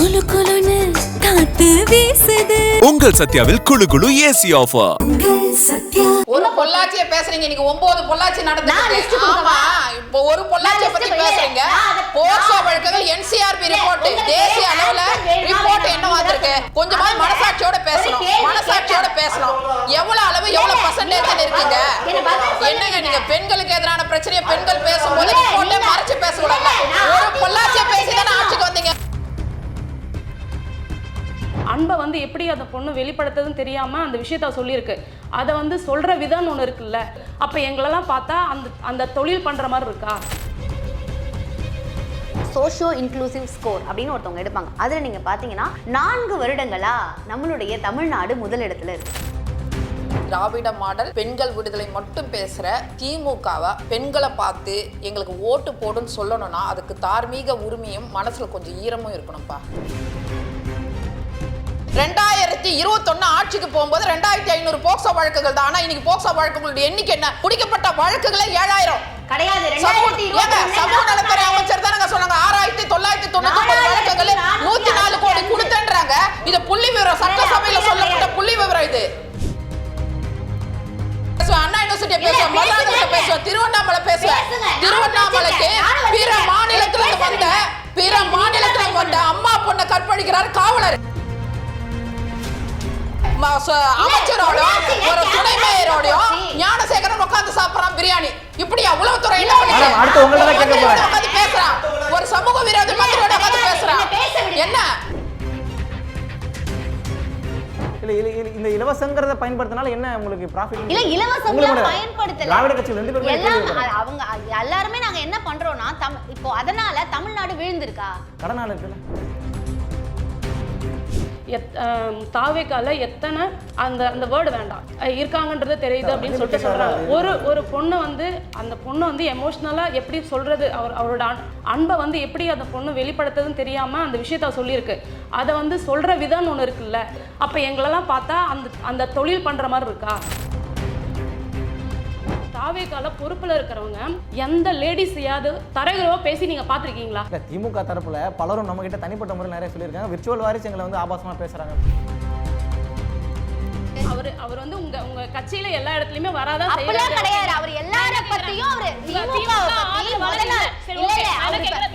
குளு குளுன்னு காத்து வீசுது. உங்கள் சத்யாவில் குளு குளு ஏசி ஆஃபர். ஒரு பொள்ளாச்சியை பேசுறீங்க, நீங்க 9 பொள்ளாச்சி நடந்துருக்கு. ஆமா, இப்போ ஒரு பொள்ளாச்சியை பத்தி பேசுறீங்க. போக்சோ வழக்குகள் NCRB ரிப்போர்ட், தேசிய அளவுல ரிப்போர்ட் என்ன வந்திருக்கு? கொஞ்சமா மனசாட்சியோட பேசணும், மனசாட்சியோட பேசணும். எவ்வளவு அளவு எவ்வளவு பர்சன்டேஜ் இருக்குங்க? என்னங்க நீங்க பெண்களுக்கு எதிரான பிரச்சனையை பெண்கள் பேசும்போது ரிப்போர்ட்டே மறைச்சு பேசக்கூடாது. ஒரு பொள்ளாச்சியை பேசி தானே ஆட்சிக்கு வந்தீங்க. அன்பை வந்து எப்படி அந்த பொண்ணு வெளிப்படுத்துறதுன்னு தெரியாமல் அந்த விஷயத்த சொல்லியிருக்கு. அதை வந்து சொல்கிற விதம்னு ஒன்று இருக்குல்ல. அப்போ எங்களெல்லாம் பார்த்தா அந்த தொழில் பண்ணுற மாதிரி இருக்கா? சோஷியோ இன்க்ளூசிவ் ஸ்கோர் அப்படின்னு ஒருத்தவங்க எடுப்பாங்க. அதில் நீங்கள் பார்த்தீங்கன்னா 4 வருடங்களா நம்மளுடைய தமிழ்நாடு முதலிடத்துல இருக்கு. திராவிட மாடல் பெண்கள் விடுதலை மட்டும் பேசுற திமுகவை பெண்களை பார்த்து எங்களுக்கு ஓட்டு போடுன்னு சொல்லணும்னா அதுக்கு தார்மீக உரிமையும் மனசுல கொஞ்சம் ஈரமும் இருக்கணும்ப்பா. 2021 ஆட்சிக்கு போகும்போது 2500 போக்சோ வழக்குகள் தான். ஆனா இன்னைக்கு போக்சோ வழக்குகளுடைய எண்ணிக்கை என்ன? முடிக்கப்பட்ட வழக்குகளே 7000 கிடையாது. சமூக நலத்துறை அமைச்சர் தான் சொன்னாங்க 6999 வழக்குகள் 104 கோடி கொடுத்தேன்றாங்க. இது புள்ளி விவரம், சட்டசபையில சொல்லப்பட்ட புள்ளி விவரம். இது அண்ணா யூனிவர்சிட்டி பேசுவோம், மதுரை பேசுவோம், திருவண்ணாமலை பேசுவேன். திருவண்ணாமலைக்கு பிற மாநிலத்துல வந்த அம்மா பொண்ணை கற்பழிக்கிறார் காவலர். அமைச்சரோடையும் ஒரு துணை மேயரோடையும் ஞானசேகரன் உட்கார்ந்து சாப்பிடறான் பிரியாணி. இப்படியா உளவுத்துறை என்ன பண்ணுது? பேசுறான் ஒரு சமூக விரோத மந்திரியோட உட்கார்ந்து பேசுறான். என்ன இந்த இலவசங்கறத பயன்படுத்தினால என்ன உங்களுக்கு ப்ராஃபிட்? இல்ல இலவசங்கள பயன்படுத்தல. திராவிட கட்சிகள் ரெண்டு பேரும் அவங்க எல்லாரும் நாங்க என்ன பண்றோம்னா இப்போ அதனால தமிழ்நாடு விழுந்திருக்கா? கடனால இருக்குல. தாவேக்கால எத்தனை அந்த வேர்டு வேண்டாம் இருக்காங்கன்றது தெரியுது அப்படின்னு சொல்லிட்டு சொல்றாங்க. ஒரு பொண்ணை வந்து அந்த பொண்ணு வந்து எமோஷனலா எப்படி சொல்றது, அவரோட அன்பை வந்து எப்படி அந்த பொண்ணு வெளிப்படுத்துறதுன்னு தெரியாம அந்த விஷயத்த சொல்லியிருக்கு. அதை வந்து சொல்ற விதம்னு ஒன்று இருக்குல்ல. அப்ப எங்களெல்லாம் பார்த்தா அந்த தொழில் பண்ற மாதிரி இருக்கா? தாவேக்கால பொறுப்புல இருக்கிறவங்க எந்த லேடிஸையாவது தரகுறவா பேசி நீங்க பாத்திருக்கீங்களா? திமுக தரப்புல பலரும் நம்ம கிட்ட தனிப்பட்ட முறையில் நிறைய சொல்லியிருக்காங்க. விர்ச்சுவல் வாரிசு எங்களை வந்து ஆபாசமா பேசுறாங்க. அவர் வந்து உங்க கட்சியில எல்லா இடத்துலயுமே வராதான் செய்யறாரு. கிடையாது. அவர் எல்லார பத்தியும் அவர் திமுகவை பத்தி முதல்ல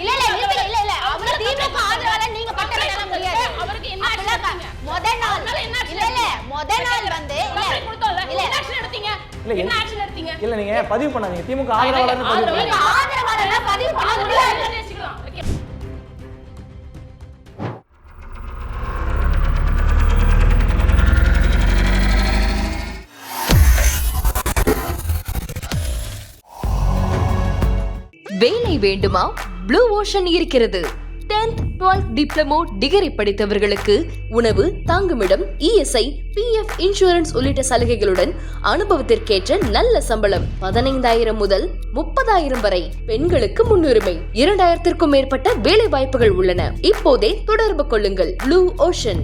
இல்ல அவர் திமுக ஆதரவாளர் நீங்க பட்ட வேற முடியாது. அவருக்கு என்ன ஆக்ஷன்? முதல் நாள் வந்து இல்ல ஆக்ஷன் எடுத்தீங்க. என்ன ஆக்ஷன் எடுத்தீங்க? இல்ல நீங்க பதிவு பண்ணாதீங்க. திமுக ஆதரவாளர்னு பதிவு பண்ணீங்க. ஆதரவாளர்னா பதிவு பண்ண முடியாது. வேலை வேண்டுமா? ப்ளூ ஓஷன் இருக்கிறது. 10th 12th டிப்ளமோ டிகிரி படித்தவர்களுக்கு உணவு, தங்குமிடம், ESI, PF இன்சூரன்ஸ் உள்ளிட்ட சலுகைகளுடன் அனுபவத்திற்கேற்ற நல்ல சம்பளம் 15,000 முதல் 30,000 வரை. பெண்களுக்கு முன்னுரிமை. 2000க்கும் மேற்பட்ட வேலை வாய்ப்புகள் உள்ளன. இப்போதே தொடர்பு கொள்ளுங்கள். Blue ocean.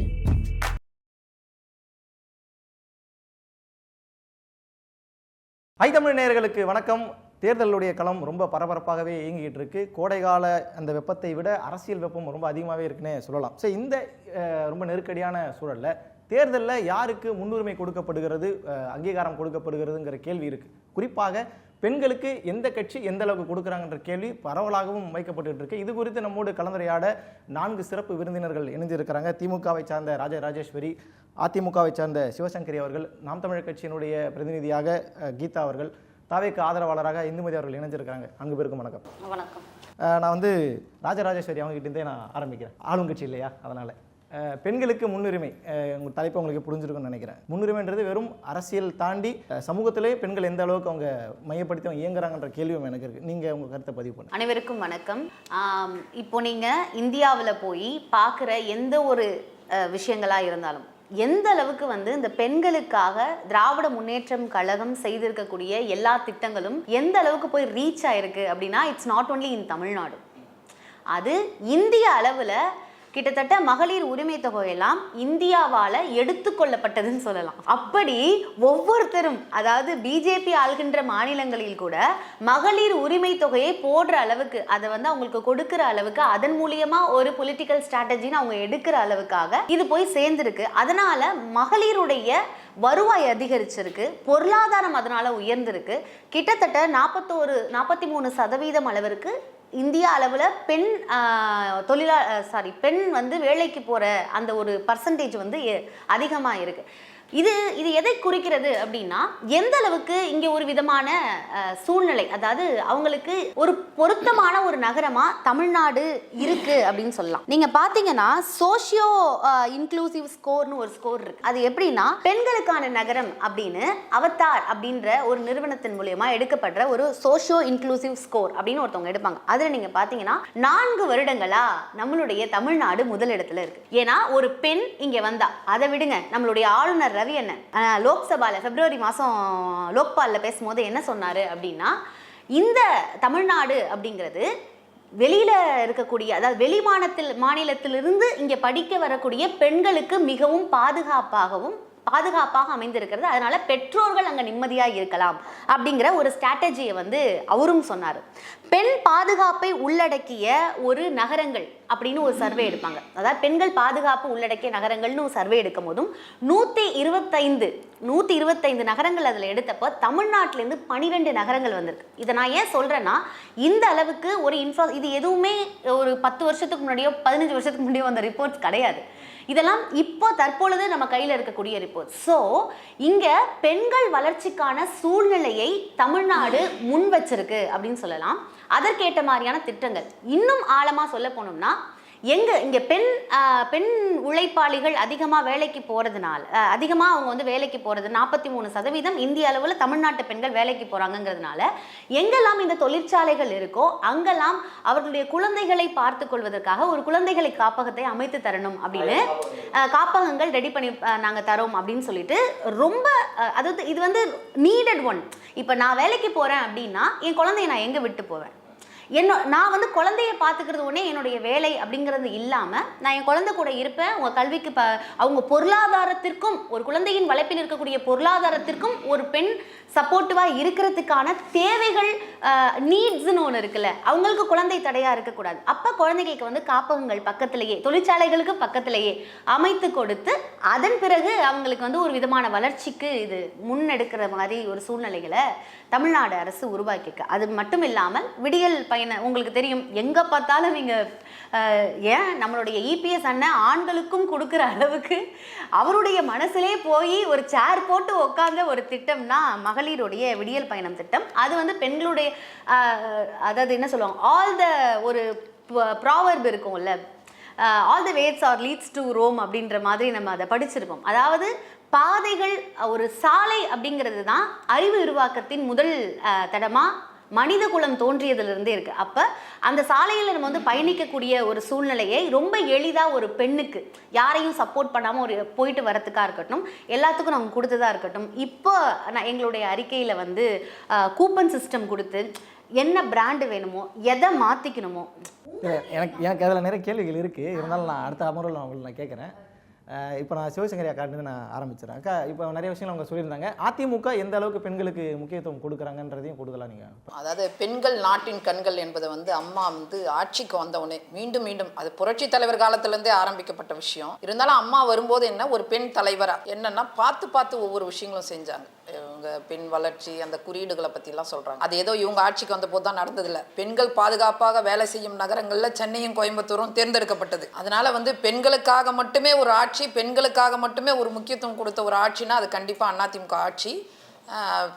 தமிழ் நேயர்களுக்கு வணக்கம். தேர்தலுடைய களம் ரொம்ப பரபரப்பாகவே இயங்கிட்டு இருக்கு. கோடைகால அந்த வெப்பத்தை விட அரசியல் வெப்பம் ரொம்ப அதிகமாகவே இருக்குன்னு சொல்லலாம். ஸோ இந்த ரொம்ப நெருக்கடியான சூழலில் தேர்தலில் யாருக்கு முன்னுரிமை கொடுக்கப்படுகிறது, அங்கீகாரம் கொடுக்கப்படுகிறதுங்கிற கேள்வி இருக்கு. குறிப்பாக பெண்களுக்கு எந்த கட்சி எந்த அளவுக்கு கொடுக்குறாங்கன்ற கேள்வி பரவலாகவும் வைக்கப்பட்டு இருக்கு. இது குறித்து நம்மோடு கலந்துரையாட 4 சிறப்பு விருந்தினர்கள் இணைஞ்சிருக்கிறாங்க. திமுகவை சார்ந்த ராஜேஸ்வரி, அதிமுகவை சார்ந்த சிவசங்கரி அவர்கள், நாம் தமிழர் கட்சியினுடைய பிரதிநிதியாக கீதா அவர்கள், தாவேக்கு ஆதரவாளராக இந்துமதி அவர்கள் இணைஞ்சிருக்காங்க. அங்கு பேருக்கும் வணக்கம். வணக்கம். நான் வந்து ராஜராஜேஸ்வரி அவங்க கிட்டே நான் ஆரம்பிக்கிறேன். ஆளுங்கட்சி இல்லையா, அதனால பெண்களுக்கு முன்னுரிமை உங்கள் தலைப்பு உங்களுக்கு புரிஞ்சிருக்குன்னு நினைக்கிறேன். முன்னுரிமைன்றது வெறும் அரசியல் தாண்டி சமூகத்திலே பெண்கள் எந்த அளவுக்கு அவங்க மையப்படுத்தி அவங்க இயங்குறாங்கன்ற கேள்வியும் எனக்கு இருக்கு. நீங்கள் உங்கள் கருத்தை பதிவு பண்ணுங்க. அனைவருக்கும் வணக்கம். இப்போ நீங்கள் இந்தியாவில் போய் பார்க்குற எந்த ஒரு விஷயங்களாக இருந்தாலும் எந்த அளவுக்கு வந்து இந்த பெண்களுக்காக திராவிட முன்னேற்றம் கழகம் செய்திருக்கக்கூடிய எல்லா திட்டங்களும் எந்த அளவுக்கு போய் ரீச் ஆயிருக்கு அப்படின்னா it's not only in Tamil Nadu, அது இந்திய அளவில் கிட்டத்தட்ட மகளிர் உரிமை தொகையெல்லாம் இந்தியாவால எடுத்துக்கொள்ளப்பட்டதுன்னு சொல்லலாம். அப்படி ஒவ்வொருத்தரும், அதாவது பிஜேபி ஆள்கின்ற மாநிலங்களில் கூட மகளிர் உரிமை தொகையை போடுற அளவுக்கு, அதை வந்து அவங்களுக்கு கொடுக்கிற அளவுக்கு, அதன் மூலியமா ஒரு பொலிட்டிக்கல் ஸ்ட்ராட்டஜின்னு அவங்க எடுக்கிற அளவுக்காக இது போய் சேர்ந்திருக்கு. அதனால மகளிருடைய வருவாய் அதிகரிச்சிருக்கு, பொருளாதாரம் அதனால உயர்ந்திருக்கு. கிட்டத்தட்ட 43% அளவிற்கு இந்தியா அளவில் பெண் வந்து வேலைக்கு போகிற அந்த ஒரு பர்சன்டேஜ் வந்து அதிகமாக இருக்குது. இது எதை குறிக்கிறது அப்படின்னா, எந்த அளவுக்கு இங்கே ஒரு விதமான சூழ்நிலை, அதாவது அவங்களுக்கு ஒரு பொருத்தமான ஒரு நகரமா தமிழ்நாடு இருக்கு அப்படின்னு சொல்லலாம். நீங்க பாத்தீங்கன்னா சோஷியோ இன்க்ளூசிவ் ஸ்கோர்னு ஒரு ஸ்கோர் இருக்கு. அது எப்படின்னா, பெண்களுக்கான நகரம் அப்படின்னு அவதார் அப்படின்ற ஒரு நிறுவனத்தின் மூலியமா எடுக்கப்படுற ஒரு சோஷியோ இன்க்ளூசிவ் ஸ்கோர் அப்படின்னு ஒருத்தவங்க எடுப்பாங்க. அதுல நீங்க பாத்தீங்கன்னா 4 வருடங்களா நம்மளுடைய தமிழ்நாடு முதலிடத்துல இருக்கு. ஏன்னா ஒரு பெண் இங்க வந்தா, அதை விடுங்க, நம்மளுடைய ஆளுநர் ரவி அண்ணன் லோக்சபால பிப்ரவரி மாசம் லோக்பால்ல பேசும்போது என்ன சொன்னாரு அப்படின்னா, இந்த தமிழ்நாடு அப்படிங்கிறது வெளியில இருக்கக்கூடிய, அதாவது வெளி மாநிலத்திலிருந்து இங்க படிக்க வரக்கூடிய பெண்களுக்கு மிகவும் பாதுகாப்பாக அமைந்திருக்கிறது. அதனால பெற்றோர்கள் அங்க நிம்மதியா இருக்கலாம் அப்படிங்கிற ஒரு ஸ்ட்ராட்டஜியை வந்து அவரும் சொன்னார். பெண் பாதுகாப்பை உள்ளடக்கிய ஒரு நகரங்கள் அப்படின்னு ஒரு சர்வே எடுப்பாங்க. அதாவது பெண்கள் பாதுகாப்பு உள்ளடக்கிய நகரங்கள்னு ஒரு சர்வே எடுக்கும் போதும் 125 நகரங்கள் அதில் எடுத்தப்போ தமிழ்நாட்டிலேருந்து 12 நகரங்கள் வந்திருக்கு. இதை நான் ஏன் சொல்றேன்னா, இந்த அளவுக்கு ஒரு இது எதுவுமே ஒரு 10 வருஷத்துக்கு முன்னாடியோ 15 வருஷத்துக்கு முன்னாடியோ வந்த ரிப்போர்ட்ஸ் கிடையாது. இதெல்லாம் இப்போ தற்பொழுது நம்ம கையில் இருக்கக்கூடிய ரிப்போர்ட். ஸோ இங்க பெண்கள் வளர்ச்சிக்கான சூழ்நிலையை தமிழ்நாடு முன் வச்சிருக்கு அப்படின்னு சொல்லலாம். அதற்கேற்ற மாதிரியான திட்டங்கள் இன்னும் ஆழமா சொல்ல போனோம்னா, இங்க பெண் உழைப்பாளிகள் அதிகமாக வேலைக்கு போறதுனால, அதிகமாக அவங்க வந்து வேலைக்கு போறது 43% இந்திய அளவில் தமிழ்நாட்டு பெண்கள் வேலைக்கு போறாங்கிறதுனால, எங்கெல்லாம் இந்த தொழிற்சாலைகள் இருக்கோ அங்கெல்லாம் அவர்களுடைய குழந்தைகளை பார்த்து கொள்வதற்காக ஒரு குழந்தைகளை காப்பகத்தை அமைத்து தரணும் அப்படின்னு காப்பகங்கள் ரெடி பண்ணி நாங்கள் தரோம் அப்படின்னு சொல்லிட்டு ரொம்ப, அதாவது இது வந்து நீடட் ஒன். இப்போ நான் வேலைக்கு போறேன் அப்படின்னா என் குழந்தைய நான் எங்க விட்டு போவேன்? நான் வந்து குழந்தைய பார்த்துக்கிறது ஒன்றே என்னுடைய வேலை அப்படிங்கிறது இல்லாமல் நான் என் குழந்தை கூட இருப்பேன். உங்கள் கல்விக்கு அவங்க பொருளாதாரத்திற்கும், ஒரு குழந்தையின் வளர்ப்பில் இருக்கக்கூடிய பொருளாதாரத்திற்கும் ஒரு பெண் சப்போர்ட்டிவாக இருக்கிறதுக்கான தேவைகள், நீட்ஸ்ன்னு ஒன்று இருக்குல்ல, அவங்களுக்கு குழந்தை தடையாக இருக்கக்கூடாது. அப்போ குழந்தைகளுக்கு வந்து காப்பகங்கள் பக்கத்திலேயே, தொழிற்சாலைகளுக்கு பக்கத்திலேயே அமைத்து கொடுத்து அதன் பிறகு அவங்களுக்கு வந்து ஒரு விதமான வளர்ச்சிக்கு இது முன்னெடுக்கிற மாதிரி ஒரு சூழ்நிலைகளை தமிழ்நாடு அரசு உருவாக்கியிருக்கு. அது மட்டும் இல்லாமல் விடியல் பயணம் உங்களுக்கு தெரியும், எங்கே பார்த்தாலும் நீங்கள் ஏன் நம்மளுடைய இபிஎஸ் அண்ணன் ஆண்களுக்கும் கொடுக்குற அளவுக்கு அவருடைய மனசுலே போய் ஒரு சேர் போட்டு உட்கார்ந்த ஒரு திட்டம்னா மகளிருடைய விடியல் பயணம் திட்டம். அது வந்து பெண்களுடைய, அதாவது என்ன சொல்லுவாங்க, ஆல் த ஒரு ப்ராவர்ப் இருக்கும்ல, all the ways are leads to Rome அப்படின்ற மாதிரி நம்ம அதை படிச்சிருக்கோம். அதாவது பாதைகள், ஒரு சாலை அப்படிங்கிறது தான் அறிவு உருவாக்கத்தின் முதல் தடமா மனித குலம் தோன்றியதிலிருந்தே இருக்கு. அப்ப அந்த சாலையில் நம்ம வந்து பயணிக்கக்கூடிய ஒரு சூழ்நிலையை ரொம்ப எளிதா ஒரு பெண்ணுக்கு யாரையும் சப்போர்ட் பண்ணாம ஒரு போயிட்டு வரத்துக்கா இருக்கட்டும், எல்லாத்துக்கும் நம்ம கொடுத்ததா இருக்கட்டும், இப்போ எங்களுடைய அறிக்கையில வந்து கூப்பன் சிஸ்டம் கொடுத்து என்ன பிராண்டு வேணுமோ, எதை மாத்திக்கணுமோ. எனக்கு அதில் நிறைய கேள்விகள் இருக்கு. இருந்தாலும் நான் அடுத்த அமர்வில் நான் கேட்குறேன். இப்போ நான் சிவசங்கரி அக்காட்டு நான் ஆரம்பிச்சிடறேன். அக்கா, இப்போ நிறைய விஷயங்கள் அவங்க சொல்லியிருந்தாங்க. அதிமுக எந்த அளவுக்கு பெண்களுக்கு முக்கியத்துவம் கொடுக்குறாங்கன்றதையும் கூடுதலாக நீங்கள், அதாவது பெண்கள் நாட்டின் கண்கள் என்பதை வந்து அம்மா வந்து ஆட்சிக்கு வந்தவுடனே மீண்டும் அது புரட்சி தலைவர் காலத்திலேருந்தே ஆரம்பிக்கப்பட்ட விஷயம். இருந்தாலும் அம்மா வரும்போது என்ன, ஒரு பெண் தலைவராக என்னன்னா பார்த்து ஒவ்வொரு விஷயங்களும் செஞ்சாங்க. இவங்க பெண் வளர்ச்சி, அந்த குறியீடுகளை பற்றிலாம் சொல்கிறாங்க. அது ஏதோ இவங்க ஆட்சிக்கு வந்த போது தான் நடந்ததில்லை. பெண்கள் பாதுகாப்பாக வேலை செய்யும் நகரங்களில் சென்னையும் கோயம்புத்தூரும் தேர்ந்தெடுக்கப்பட்டது. அதனால வந்து பெண்களுக்காக மட்டுமே ஒரு ஆட்சி, பெண்களுக்காக மட்டுமே ஒரு முக்கியத்துவம் கொடுத்த ஒரு ஆட்சினா அது கண்டிப்பாக அதிமுக ஆட்சி.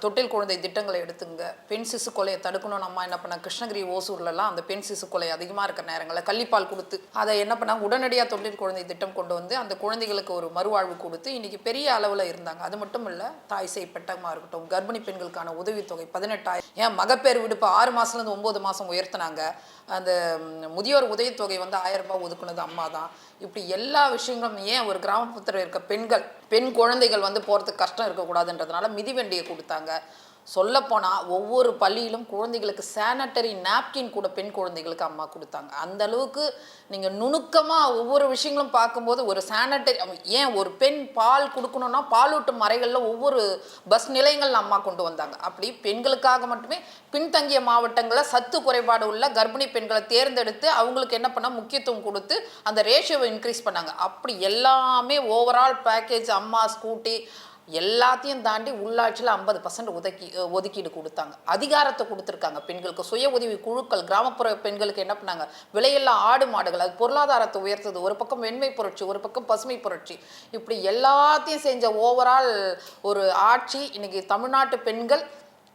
தொட்டில் குழந்தை திட்டங்களை எடுத்துங்க. பெண் சிசு கொலையை தடுக்கணும்னு அம்மா என்ன பண்ணாங்க, கிருஷ்ணகிரி ஓசூர்லலாம் அந்த பெண் சிசு கொலை அதிகமாக இருக்கிற நேரங்களில் கள்ளிப்பால் கொடுத்து அதை என்ன பண்ணாங்க, உடனடியாக தொட்டில் குழந்தை திட்டம் கொண்டு வந்து அந்த குழந்தைகளுக்கு ஒரு மறுவாழ்வு கொடுத்து இன்றைக்கி பெரிய அளவில் இருந்தாங்க. அது மட்டும் இல்லை, தாய் சேய் பெட்டகமாக இருக்கட்டும், கர்ப்பிணி பெண்களுக்கான உதவித்தொகை 18,000, ஏன் மகப்பேறு விடுப்பு 6 மாதத்துலேருந்து 9 மாதம் உயர்த்தினாங்க. அந்த முதியோர் உதவித்தொகை வந்து 1000 ரூபாய் ஒதுக்குனது அம்மா தான். இப்படி எல்லா விஷயங்களும், ஏன் ஒரு கிராமப்புறத்தில் இருக்க பெண் குழந்தைகள் வந்து போகிறதுக்கு கஷ்டம் இருக்கக்கூடாதுன்றதுனால மிதிவண்டியை கொடுத்தாங்க. சொல்லப்போனால் ஒவ்வொரு பள்ளியிலும் குழந்தைகளுக்கு சானிட்டரி நாப்கின் கூட பெண் குழந்தைகளுக்கு அம்மா கொடுத்தாங்க. அந்த அளவுக்கு நீங்கள் நுணுக்கமாக ஒவ்வொரு விஷயங்களும் பார்க்கும்போது ஒரு சானிட்டரி, ஏன் ஒரு பெண் பால் கொடுக்கணும்னா பாலூட்டும் அறைகளில் ஒவ்வொரு பஸ் நிலையங்கள் அம்மா கொண்டு வந்தாங்க. அப்படி பெண்களுக்காக மட்டுமே பின்தங்கிய மாவட்டங்களில் சத்து குறைபாடு உள்ள கர்ப்பிணி பெண்களை தேர்ந்தெடுத்து அவங்களுக்கு என்ன பண்ண முக்கியத்துவம் கொடுத்து அந்த ரேஷியோவை இன்க்ரீஸ் பண்ணாங்க. அப்படி எல்லாமே ஓவரால் பேக்கேஜ் அம்மா ஸ்கூட்டி எல்லாத்தையும் தாண்டி உள்ளாட்சியில் 50% ஒதுக்கீடு கொடுத்தாங்க. அதிகாரத்தை கொடுத்துருக்காங்க பெண்களுக்கு. சுய உதவி குழுக்கள், கிராமப்புற பெண்களுக்கு என்ன பண்ணாங்க, விலையில்லா ஆடு மாடுகள், அது பொருளாதாரத்தை உயர்த்தது. ஒரு பக்கம் வெண்மை புரட்சி, ஒரு பக்கம் பசுமை புரட்சி, இப்படி எல்லாத்தையும் செஞ்ச ஓவரால் ஒரு ஆட்சி. இன்னைக்கு தமிழ்நாட்டு பெண்கள்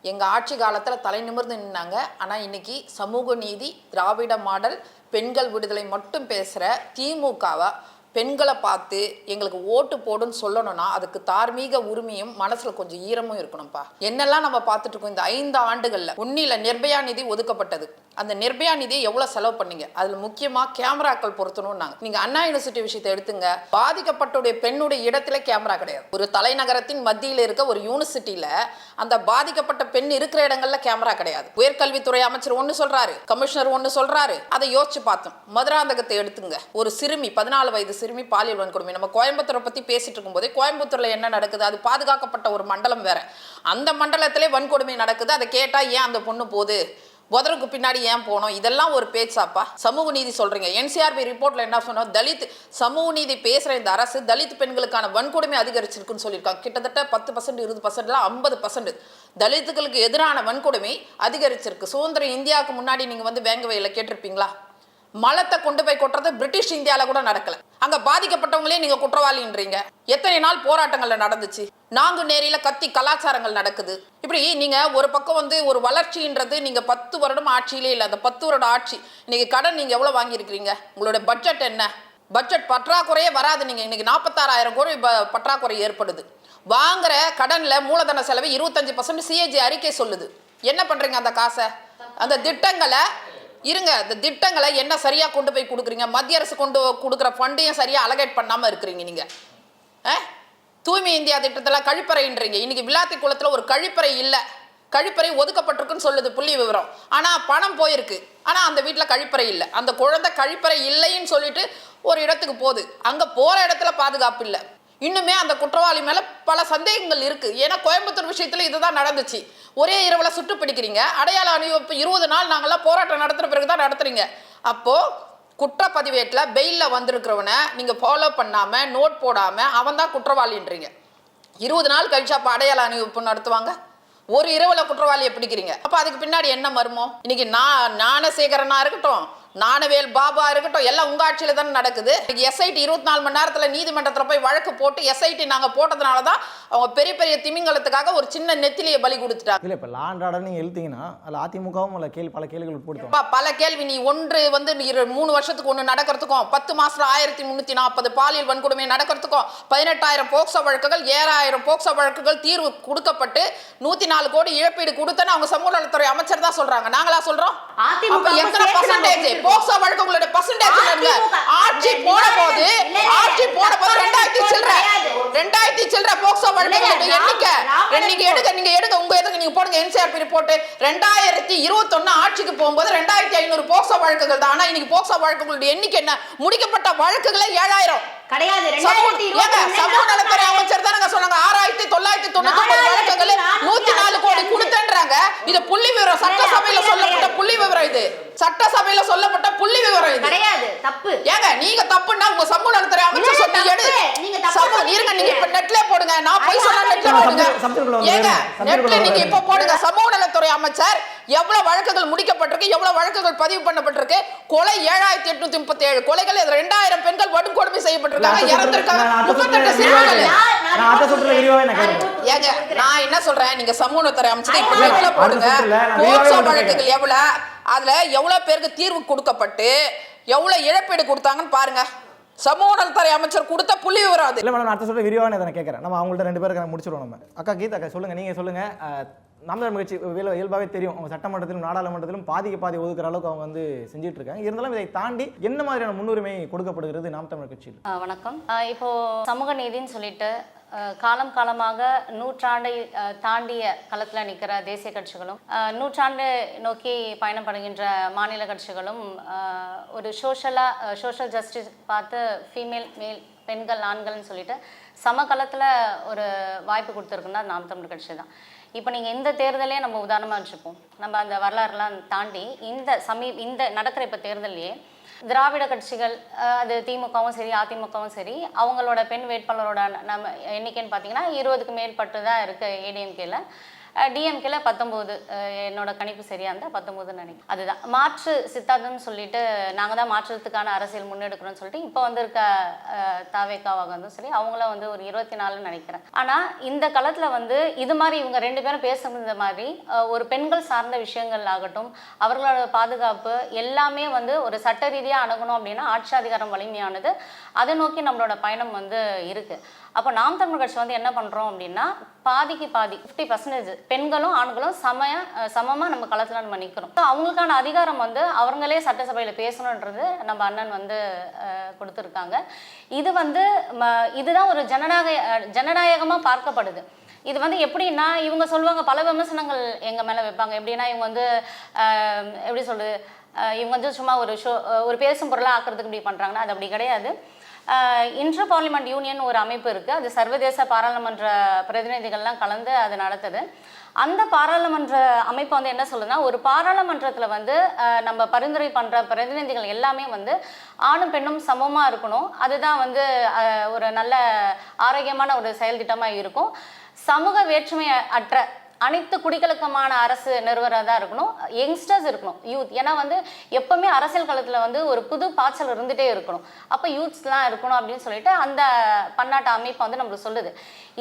எங்கள் ஆட்சி காலத்தில் தலை நிமிர்ந்து நின்னாங்க. ஆனால் இன்னைக்கு சமூக நீதி, திராவிட மாடல், பெண்கள் விடுதலை மட்டும் பேசுகிற திமுகவை பெண்களை பார்த்து எங்களுக்கு ஓட்டு போடுன்னு சொல்லணும்னா அதுக்கு தார்மீக உரிமையும் மனசுல கொஞ்சம் ஈரமும் இருக்கணும்ப்பா. என்னெல்லாம் நம்ம பார்த்துட்டு இருக்கோம் இந்த 5 ஆண்டுகள்ல. ஒன்னில நிர்பயா நிதி ஒதுக்கப்பட்டது. அந்த நிர்பயா நிதியை எவ்வளவு செலவு பண்ணீங்க? அதுல முக்கியமா கேமராக்கள் பொருத்தணும்னாங்க. நீங்க அண்ணா யூனிவர்சிட்டி விஷயத்தை எடுத்துங்க. பாதிக்கப்பட்டுடைய பெண்ணுடைய இடத்துல கேமரா கிடையாது. ஒரு தலைநகரத்தின் மத்தியில் இருக்க ஒரு யூனிவர்சிட்டியில அந்த பாதிக்கப்பட்ட பெண் இருக்கிற இடங்கள்ல கேமரா கிடையாது. உயர்கல்வித்துறை அமைச்சர் ஒன்னு சொல்றாரு, கமிஷனர் ஒன்னு சொல்றாரு. அதை யோசிச்சு பார்த்தோம். மதுராந்தகத்தை எடுத்துங்க. ஒரு சிறுமி, 14 வயது சிறுமி பாலியல் வன்கொடுமை. நம்ம கோயம்புத்தூரை பத்தி பேசிட்டு இருக்கும் போதே கோயம்புத்தூர்ல என்ன நடக்குது, அது பாதுகாக்கப்பட்ட ஒரு மண்டலம் வேற. அந்த மண்டலத்திலே வன்கொடுமை நடக்குது. அதை கேட்டா ஏன் அந்த பொண்ணு போகுது, உதருக்கு பின்னாடி ஏன் போனோம், இதெல்லாம் ஒரு பேச்சாப்பா? சமூக நீதி சொல்றீங்க. என்சிஆர்பி ரிப்போர்ட்ல என்ன சொன்னோம், தலித் சமூக நீதி பேசுற இந்த அரசு தலித் பெண்களுக்கான வன்கொடுமை அதிகரிச்சிருக்குன்னு சொல்லியிருக்காங்க. கிட்டத்தட்ட 10%, 20%, 50% தலித்துகளுக்கு எதிரான வன்கொடுமை அதிகரிச்சிருக்கு. சுதந்திர இந்தியாவுக்கு முன்னாடி நீங்க வந்து வேங்க வயல கேட்டிருப்பீங்களா? மலத்தை கொண்டு போய் கொட்டுறது பிரிட்டிஷ் இந்தியால கூட நடக்கல. அங்க பாதிக்கப்பட்டவங்களே நீங்க குற்றவாளின்றீங்க. எத்தனை நாள் போராட்டங்கள்ல நடந்துச்சு. நாங்குநேரியில கத்தி கலாச்சாரங்கள் நடக்குது. இப்படி நீங்க ஒரு பக்கம் வந்து ஒரு வளர்ச்சின்றது நீங்க 10 வருடம் ஆட்சியிலே இல்லை. அந்த 10 வருட ஆட்சி இன்னைக்கு கடன் நீங்க எவ்வளவு வாங்கியிருக்கிறீங்க? உங்களோட பட்ஜெட் என்ன? பட்ஜெட் பற்றாக்குறையே வராது. நீங்க இன்னைக்கு 46,000 கோடி பற்றாக்குறை ஏற்படுது. வாங்குற கடன்ல மூலதன செலவு 25% சிஏஜி அறிக்கை சொல்லுது. என்ன பண்றீங்க அந்த காசை? அந்த திட்டங்களை இருங்க, இந்த திட்டங்களை என்ன சரியா கொண்டு போய் கொடுக்குறீங்க? மத்திய அரசு கொண்டு கொடுக்குற ஃபண்டையும் சரியா அலகேட் பண்ணாம இருக்கிறீங்க நீங்க. தூய்மை இந்தியா திட்டத்தில் கழிப்பறைன்றீங்க. இன்னைக்கு விளாத்தி குளத்துல ஒரு கழிப்பறை இல்லை. கழிப்பறை ஒதுக்கப்பட்டிருக்குன்னு சொல்லுது புள்ளி விவரம். ஆனா பணம் போயிருக்கு. ஆனா அந்த வீட்டுல கழிப்பறை இல்லை. அந்த குழந்தை கழிப்பறை இல்லைன்னு சொல்லிட்டு ஒரு இடத்துக்கு போகுது. அங்க போற இடத்துல பாதுகாப்பு இல்லை. இன்னுமே அந்த குற்றவாளி மேல பல சந்தேகங்கள் இருக்கு. ஏன்னா கோயம்புத்தூர் விஷயத்துல இதுதான் நடந்துச்சு. ஒரே இரவுல சுட்டு பிடிக்கிறீங்க. அடையாள அணிவகுப்பு 20 நாள் நாங்கெல்லாம் போராட்டம் நடத்துற பிறகுதான் நடத்துறீங்க. அப்போ குற்றப்பதிவேட்டில் பெயில்ல வந்திருக்கிறவனை நீங்க ஃபாலோ பண்ணாம நோட் போடாம அவன் தான் குற்றவாளின்றீங்க. 20 நாள் கழிச்சு அப்ப அடையாள அணிவகுப்பு நடத்துவாங்க. ஒரு இரவுல குற்றவாளியை பிடிக்கிறீங்க. அப்ப அதுக்கு பின்னாடி என்ன மர்மம்? இன்னைக்கு ஞானசேகரனா இருக்கட்டும், ஞானவேல் பாபா இருக்கட்டும், எல்லாம் உங்க ஆட்சியில தானே நடக்குது. எஸ்ஐடி 24 மணி நேரத்துல நீதிமன்றத்துல போய் வழக்கு போட்டு எஸ்ஐடி நாங்க போட்டதுனாலதான் அவங்க பெரிய பெரிய திமிங்கலத்துக்காக ஒரு சின்ன நெத்திலியை பலி கொடுத்துட்டாங்க. இல்ல இப்ப லா அண்ட் ஆர்டர் நீங்க எழுத்தீங்கன்னா அதுல அதிமுகவும் பல கேள்விகள் போடுறோம். பல கேள்வி. நீ ஒன்று வந்து 3 வருஷத்துக்கு ஒண்ணு நடக்கிறதுக்கும் 10 மாசத்துல 1340 பாலியல் வன்கொடுமை நடக்கிறதுக்கும் 18,000 போக்சோ வழக்குகள் 7,000 போக்சோ வழக்குகள் தீர்வு கொடுக்கப்பட்டு 104 கோடி இழப்பீடு கொடுத்தன்னு அவங்க சமூக நலத்துறை அமைச்சர் தான் சொல்றாங்க. நாங்களா சொல்றோம்? அப்ப எத்தனை பர்சன்டேஜ் போக்சோ வழக்குகளோட பர்சன்டேஜ் ஆட்சி போன போது 2000 சில்லற போக்சோ வழக்குகளோட எண்ணிக்கை எடுங்க. நீங்க எடுங்க, உங்க எதுக்கு நீங்க போடுங்க. என்சிஆர்பி ரிப்போர்ட் 2021 ஆட்சிக்கு போகும்போது 2500 போக்சோ வழக்குகள் தான். ஆனா இன்னைக்கு போக்சோ வழக்குகளுடைய எண்ணிக்கை என்ன? முடிக்கப்பட்ட வழக்குகளே 7,000 கிடையாது. சமூக நலத்துறை அமைச்சர் தான் சொன்னாங்க 6,999 வழக்குகள் 104 கோடி கொடுத்தேன்றாங்க. இது புள்ளி விவரம். சட்டசபையில சொல்லப்பட்ட புள்ளி விவரம். இது சட்டசபையில சொல்லப்பட்ட புள்ளி விவரம். இது கிடையாது. தப்பு. ஏங்க நீங்க தப்புன்னா உங்க சமூக நலத்துறை அமைச்சர் சொன்னீங்க. இருங்க, நீங்க இப்ப நெட்ல போடுங்க. நான் போய் சொன்னா நெட்ல போடுங்க. ஏங்க நெட்ல நீங்க இப்ப போடுங்க. சமூக நலத்துறை அமைச்சர் எவ்வளவு வழக்குகள் முடிக்கப்பட்டிருக்கு, எவ்வளவு வழக்குகள் பதிவு பண்ணப்பட்டிருக்கு. கொலை 7,837 கொலைகள். 2000 பெண்கள் வன்கொடுமை செய்யப்பட்டிருக்காங்க, இறந்திருக்காங்க. 38 சிறுவர்கள். ஏங்க நான் என்ன சொல்றேன், நீங்க சமூக நலத்துறை அமைச்சர் இப்ப நெட்ல போடுங்க. போக்சோ வழக்குகள் எவ்வளவு, அதுல எவ்வளவு பேருக்கு தீர்வு கொடுக்கப்பட்டு எவ்வளவு இழப்பீடு கொடுத்தாங்கன்னு பாருங்க. சமூக நலத்துறை அமைச்சர் கொடுத்த புள்ளி விவரம் அது. இல்ல மேடம், நான் அடுத்த சொல்ற விரிவான இதை நான் கேட்கறேன். நம்ம அவங்கள்ட்ட 2 பேருக்கு முடிச்சிருவோம். நம்ம அக்கா கீதா அக்கா சொல்லுங்க, நீங்க சொல்லுங்க. நாம் தமிழர் கட்சி இயல்பாகவே தெரியும், அவங்க சட்டமன்றத்திலும் நாடாளுமன்றத்திலும் பாதி ஒதுக்குற அளவுக்கு அவங்க வந்து செஞ்சுட்டு இருக்காங்க. இருந்தாலும் இதை தாண்டி என்ன மாதிரியான முன்னுரிமை கொடுக்கப்படுகிறது நாம் தமிழர் கட்சியில்? வணக்கம். இப்போ சமூக நீதின்னு சொல்லிட்டு காலமாக நூற்றாண்டை தாண்டிய களத்தில் நிற்கிற தேசிய கட்சிகளும் நூற்றாண்டு நோக்கி பயணப்படுகின்ற மாநில கட்சிகளும் ஒரு சோஷியல் ஜஸ்டிஸ் பார்த்து ஃபீமேல் மேல் பெண்கள் ஆண்கள்னு சொல்லிட்டு சமகாலத்தில் ஒரு வாய்ப்பு கொடுத்துருக்குன்னா நாம் தமிழர் கட்சி தான். இப்போ நீங்கள் இந்த தேர்தலே நம்ம உதாரணமாக வச்சுப்போம். நம்ம அந்த வரலாறுலாம் தாண்டி இந்த நடக்கிற இப்போ தேர்தலையே திராவிட கட்சிகள், அது திமுகவும் சரி அதிமுகவும் சரி, அவங்களோட பெண் வேட்பாளரோட நம்ம எண்ணிக்கைன்னு பார்த்தீங்கன்னா 20க்கு மேற்பட்டு தான் இருக்குது ஏடிஎம்கேல. டிஎம்கேல 19, என்னோட கணிப்பு சரியாக இருந்தால் 19ன்னு நினைக்கிறேன். அதுதான் மாற்று சித்தாந்தம்னு சொல்லிட்டு நாங்கள் தான் மாற்றத்துக்கான அரசியல் முன்னெடுக்கிறோம்னு சொல்லிட்டு இப்போ வந்திருக்க தாவேக்காவாக வந்து சரி, அவங்கள வந்து ஒரு 24ன்னு நினைக்கிறேன். ஆனால் இந்த களத்தில் வந்து இது மாதிரி இவங்க 2 பேரும் பேசுகிற மாதிரி ஒரு பெண்கள் சார்ந்த விஷயங்கள் ஆகட்டும், அவர்களோட பாதுகாப்பு எல்லாமே வந்து ஒரு சட்ட ரீதியாக அணுகணும் அப்படின்னா ஆட்சி அதிகாரம் வலிமையானது, அதை நோக்கி நம்மளோட பயணம் வந்து இருக்குது. அப்போ நாம் தமிழர் கட்சி வந்து என்ன பண்ணுறோம் அப்படின்னா பாதிக்கு பாதி 50% பெண்களும் ஆண்களும் சமமாக நம்ம களத்தில் நம்ம நிற்கிறோம். ஸோ அவங்களுக்கான அதிகாரம் வந்து அவங்களே சட்டசபையில் பேசணுன்றது நம்ம அண்ணன் வந்து கொடுத்துருக்காங்க. இது வந்து இதுதான் ஒரு ஜனநாயகமாக பார்க்கப்படுது. இது வந்து எப்படின்னா இவங்க சொல்லுவாங்க, பல விமர்சனங்கள் எங்கள் மேலே வைப்பாங்க. எப்படின்னா இவங்க வந்து எப்படி சொல்கிறது, இவங்க வந்து சும்மா ஒரு பேசும் பொருளாக ஆக்கிறதுக்கு இப்படி பண்ணுறாங்கன்னா அது அப்படி கிடையாது. இன்டர் பார்லிமெண்ட் யூனியன் ஒரு அமைப்பு இருக்குது. அது சர்வதேச பாராளுமன்ற பிரதிநிதிகள்லாம் கலந்து அது நடத்துது. அந்த பாராளுமன்ற அமைப்பு வந்து என்ன சொல்லுதுன்னா, ஒரு பாராளுமன்றத்தில் வந்து நம்ம பரிந்துரை பண்ணுற பிரதிநிதிகள் எல்லாமே வந்து ஆணும் பெண்ணும் சமமாக இருக்கணும். அதுதான் வந்து ஒரு நல்ல ஆரோக்கியமான ஒரு செயல் திட்டமாக இருக்கும். சமூக வேற்றுமை அற்ற அனைத்து குடிகளுக்குமான அரசு நிறுவனராக தான் இருக்கணும். யங்ஸ்டர்ஸ் இருக்கணும், யூத். ஏன்னா வந்து எப்பவுமே அரசியல் களத்தில் வந்து ஒரு புது பாய்ச்சல் இருந்துகிட்டே இருக்கணும். அப்போ யூத்ஸ்லாம் இருக்கணும் அப்படின்னு சொல்லிட்டு அந்த பன்னாட்டு அமைப்பு வந்து நம்மளுக்கு சொல்லுது.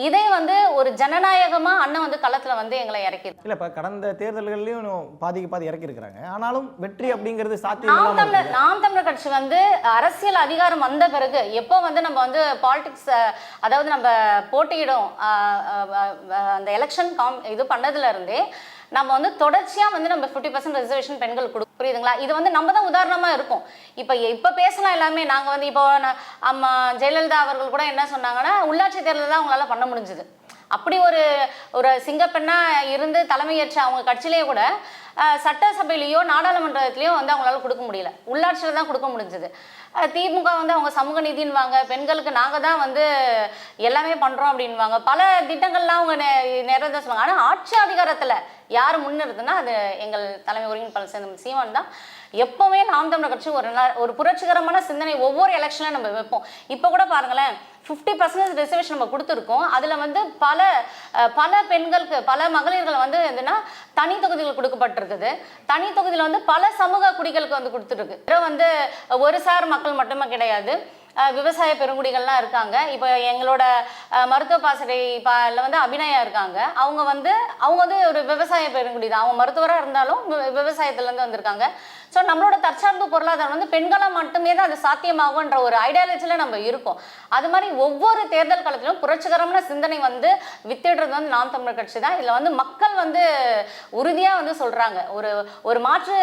இதே வந்து ஒரு ஜனநாயகமாக அண்ணன் வந்து களத்தில் வந்து எங்களை இறக்கி இல்லை. இப்போ கடந்த தேர்தல்கள்லையும் பாதி இறக்கியிருக்கிறாங்க. ஆனாலும் வெற்றி அப்படிங்கிறது சாத்தியம். நாம் தமிழர் கட்சி வந்து அரசியல் அதிகாரம் வந்த பிறகு எப்போ வந்து நம்ம வந்து பாலிடிக்ஸ், அதாவது நம்ம போட்டியிடும் அந்த எலெக்ஷன் இது பண்ணதுல இருந்தே நம்ம வந்து தொடர்ச்சியாக வந்து நம்ம 50% ரிசர்வேஷன் பெண்கள் கொடுக்கும். புரியுதுங்களா? இது வந்து நம்ம தான் உதாரணமாக இருக்கும். இப்போ பேசலாம் எல்லாமே. நாங்கள் வந்து இப்போ அம்மா ஜெயலலிதா அவர்கள் கூட என்ன சொன்னாங்கன்னா, உள்ளாட்சி தேர்தல் தான் அவங்களால பண்ண முடிஞ்சுது. அப்படி ஒரு சிங்கப்பெண்ணாக இருந்து தலைமையேற்ற அவங்க கட்சியிலேயே கூட சட்டசபையிலையோ நாடாளுமன்றத்திலையோ வந்து அவங்களால கொடுக்க முடியல, உள்ளாட்சியில் தான் கொடுக்க முடிஞ்சது. திமுக வந்து அவங்க சமூக நீதின்வாங்க, பெண்களுக்கு நாங்கள் தான் வந்து எல்லாமே பண்ணுறோம் அப்படின்வாங்க, பல திட்டங்கள்லாம் அவங்க நிறைவேற்ற சொல்லுவாங்க. ஆனால் ஆட்சி அதிகாரத்தில் யார் முன்னிறுத்துனா அது எங்கள் தலைமை ஒருங்கிணைப்பாளர் சீமான் தான். எப்போவுமே நாம் தமிழர் கட்சி ஒரு புரட்சிகரமான சிந்தனை ஒவ்வொரு எலெக்ஷனில் நம்ம வைப்போம். இப்போ கூட பாருங்களேன், 50% ரிசர்வேஷன் நம்ம கொடுத்துருக்கோம். அதில் வந்து பல பெண்களுக்கு, பல மகளிர்கள் வந்து எதுனா தனி தொகுதிகள் கொடுக்கப்பட்டிருக்குது. தனி தொகுதியில் வந்து பல சமூக குடிகளுக்கு வந்து கொடுத்துருக்கு. வந்து ஒரு சார் மக்கள் மட்டுமே கிடையாது, விவசாய பெருங்குடிகள்லாம் இருக்காங்க. இப்போ எங்களோட மருத்துவ பாசறையில் வந்து அபிநயா இருக்காங்க. அவங்க வந்து ஒரு விவசாய பெருங்குடி தான். அவங்க மருத்துவராக இருந்தாலும் விவசாயத்துலேருந்து வந்திருக்காங்க. ஸோ நம்மளோட தற்சார்பு பொருளாதாரம் வந்து பெண்களாக மட்டுமே தான் அது சாத்தியமாகுன்ற ஒரு ஐடியாலஜியில் நம்ம இருக்கோம். அது மாதிரி ஒவ்வொரு தேர்தல் காலத்திலும் புரட்சிகரமான சிந்தனை வந்து வித்திடுறது வந்து நாம் தமிழர் கட்சி தான். இதில் வந்து மக்கள் வந்து உறுதியாக வந்து சொல்கிறாங்க, ஒரு மாற்று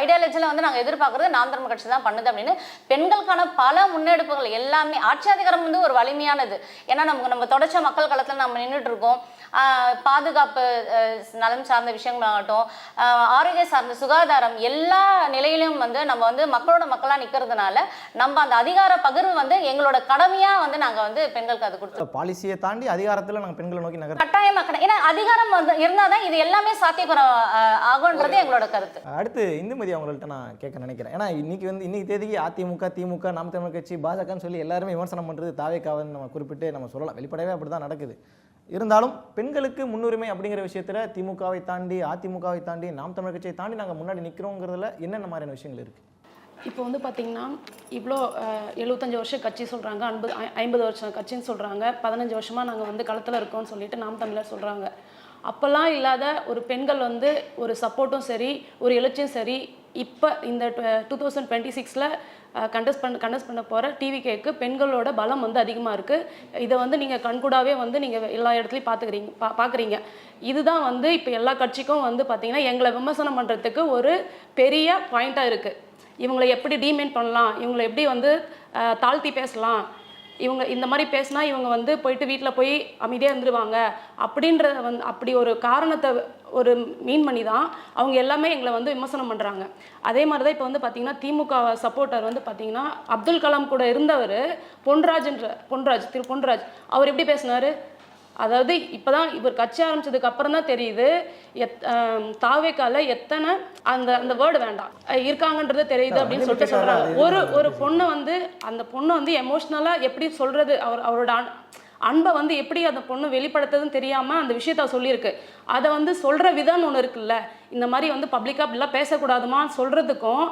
ஐடியாலஜியில் வந்து நாங்கள் எதிர்பார்க்குறது நாம் தமிழர் கட்சி தான் பண்ணுது அப்படின்னு. பெண்களுக்கான பல முன்னெடுப்புகள் எல்லாமே, ஆட்சி அதிகாரம் வந்து ஒரு வலிமையானது. ஏன்னா நம்ம தொடர்ச்சிய மக்கள் களத்தில் நம்ம நின்றுட்டு இருக்கோம். பாதுகாப்பு நலம் சார்ந்த விஷயங்களாகட்டும், ஆரோக்கிய சார்ந்த சுகாதாரம், எல்லா நிலையிலும் வந்து நம்ம வந்து மக்களோட மக்களாக நிற்கிறதுனால நம்ம அந்த அதிகார பகிர்வு வந்து எங்களோட கடமையாக வந்து நாங்கள் வந்து பெண்களுக்கு அது கொடுத்தோம். பாலிசியை தாண்டி அதிகாரத்தில் நாங்கள் பெண்களை நோக்கி நகர் கட்டாயமாக, ஏன்னா அதிகாரம் வந்து இருந்தால் தான் இது எல்லாமே சாத்தியக்குறம் ஆகுன்றது எங்களோட கருத்து. அடுத்து இந்துமதி அவங்கள்ட்ட நான் கேட்க நினைக்கிறேன். ஏன்னா இன்னைக்கு தேதிக்கு அதிமுக, திமுக, நாம் தமிழர் கட்சி, பாஜகன்னு சொல்லி எல்லாருமே விமர்சனம் பண்ணுறது தாவேக்காவன்னு நம்ம குறிப்பிட்டு நம்ம சொல்லலாம். வெளிப்படையாக அப்படி தான் நடக்குது. இருந்தாலும் பெண்களுக்கு முன்னுரிமை அப்படிங்கிற விஷயத்தில் திமுகவை தாண்டி, அதிமுகவை தாண்டி, நாம் தமிழர் கட்சியை தாண்டி நாங்கள் முன்னாடி நிற்கிறோங்கிறதுல என்னென்ன மாதிரியான விஷயங்கள் இருக்குது? இப்போ வந்து பார்த்திங்கன்னா இவ்வளோ 75 வருஷம் கட்சி சொல்கிறாங்க, 50 வருஷம் கட்சின்னு சொல்கிறாங்க, 15 வருஷமாக நாங்கள் வந்து களத்தில் இருக்கோம்னு சொல்லிட்டு நாம் தமிழர் சொல்கிறாங்க. அப்போல்லாம் இல்லாத ஒரு பெண்கள் வந்து ஒரு சப்போர்ட்டும் சரி, ஒரு எழுச்சியும் சரி, இப்போ இந்த 2026 கண்டஸ்ட் பண்ண போகிற டிவிகேக்கு பெண்களோட பலம் வந்து அதிகமாக இருக்குது. இதை வந்து நீங்கள் கண்கூடாவே வந்து நீங்கள் எல்லா இடத்துலையும் பார்க்குறீங்க. இதுதான் வந்து இப்போ எல்லா கட்சிக்கும் வந்து பார்த்திங்கன்னா எங்களை விமர்சனம் பண்ணுறதுக்கு ஒரு பெரிய பாயிண்ட்டாக இருக்குது. இவங்களை எப்படி டீமெயின் பண்ணலாம், இவங்களை எப்படி வந்து தாழ்த்தி பேசலாம், இவங்க இந்த மாதிரி பேசினா இவங்க வந்து போயிட்டு வீட்டில் போய் அமைதியாக இருந்துருவாங்க அப்படின்றத வந்து அப்படி ஒரு காரணத்தை ஒரு மீன் பண்ணி தான் அவங்க எல்லாமே எங்களை வந்து விமர்சனம் பண்ணுறாங்க. அதே மாதிரி தான் இப்போ வந்து பார்த்திங்கன்னா திமுக சப்போர்ட்டர் வந்து பார்த்திங்கன்னா அப்துல் கலாம் கூட இருந்தவர் திரு பொன்ராஜ் அவர் எப்படி பேசினார், அதாவது இப்போ தான் இவர் கட்சி ஆரம்பிச்சதுக்கு அப்புறம் தான் தெரியுது தாவேக்கால எத்தனை அந்த வேர்டு வேண்டாம் இருக்காங்கன்றது தெரியுது அப்படின்னு சொல்லிட்டு சொல்கிறாங்க. ஒரு பொண்ணை வந்து அந்த பொண்ணை வந்து எமோஷ்னலாக எப்படி சொல்கிறது, அவரோட அன்பை வந்து எப்படி அந்த பொண்ணு வெளிப்படுத்துறதுன்னு தெரியாமல் அந்த விஷயத்த சொல்லியிருக்கு. அதை வந்து சொல்கிற விதம்னு ஒன்று இருக்குல்ல, இந்த மாதிரி வந்து பப்ளிக்காக அப்படிலாம் பேசக்கூடாதுமான்னு சொல்கிறதுக்கும்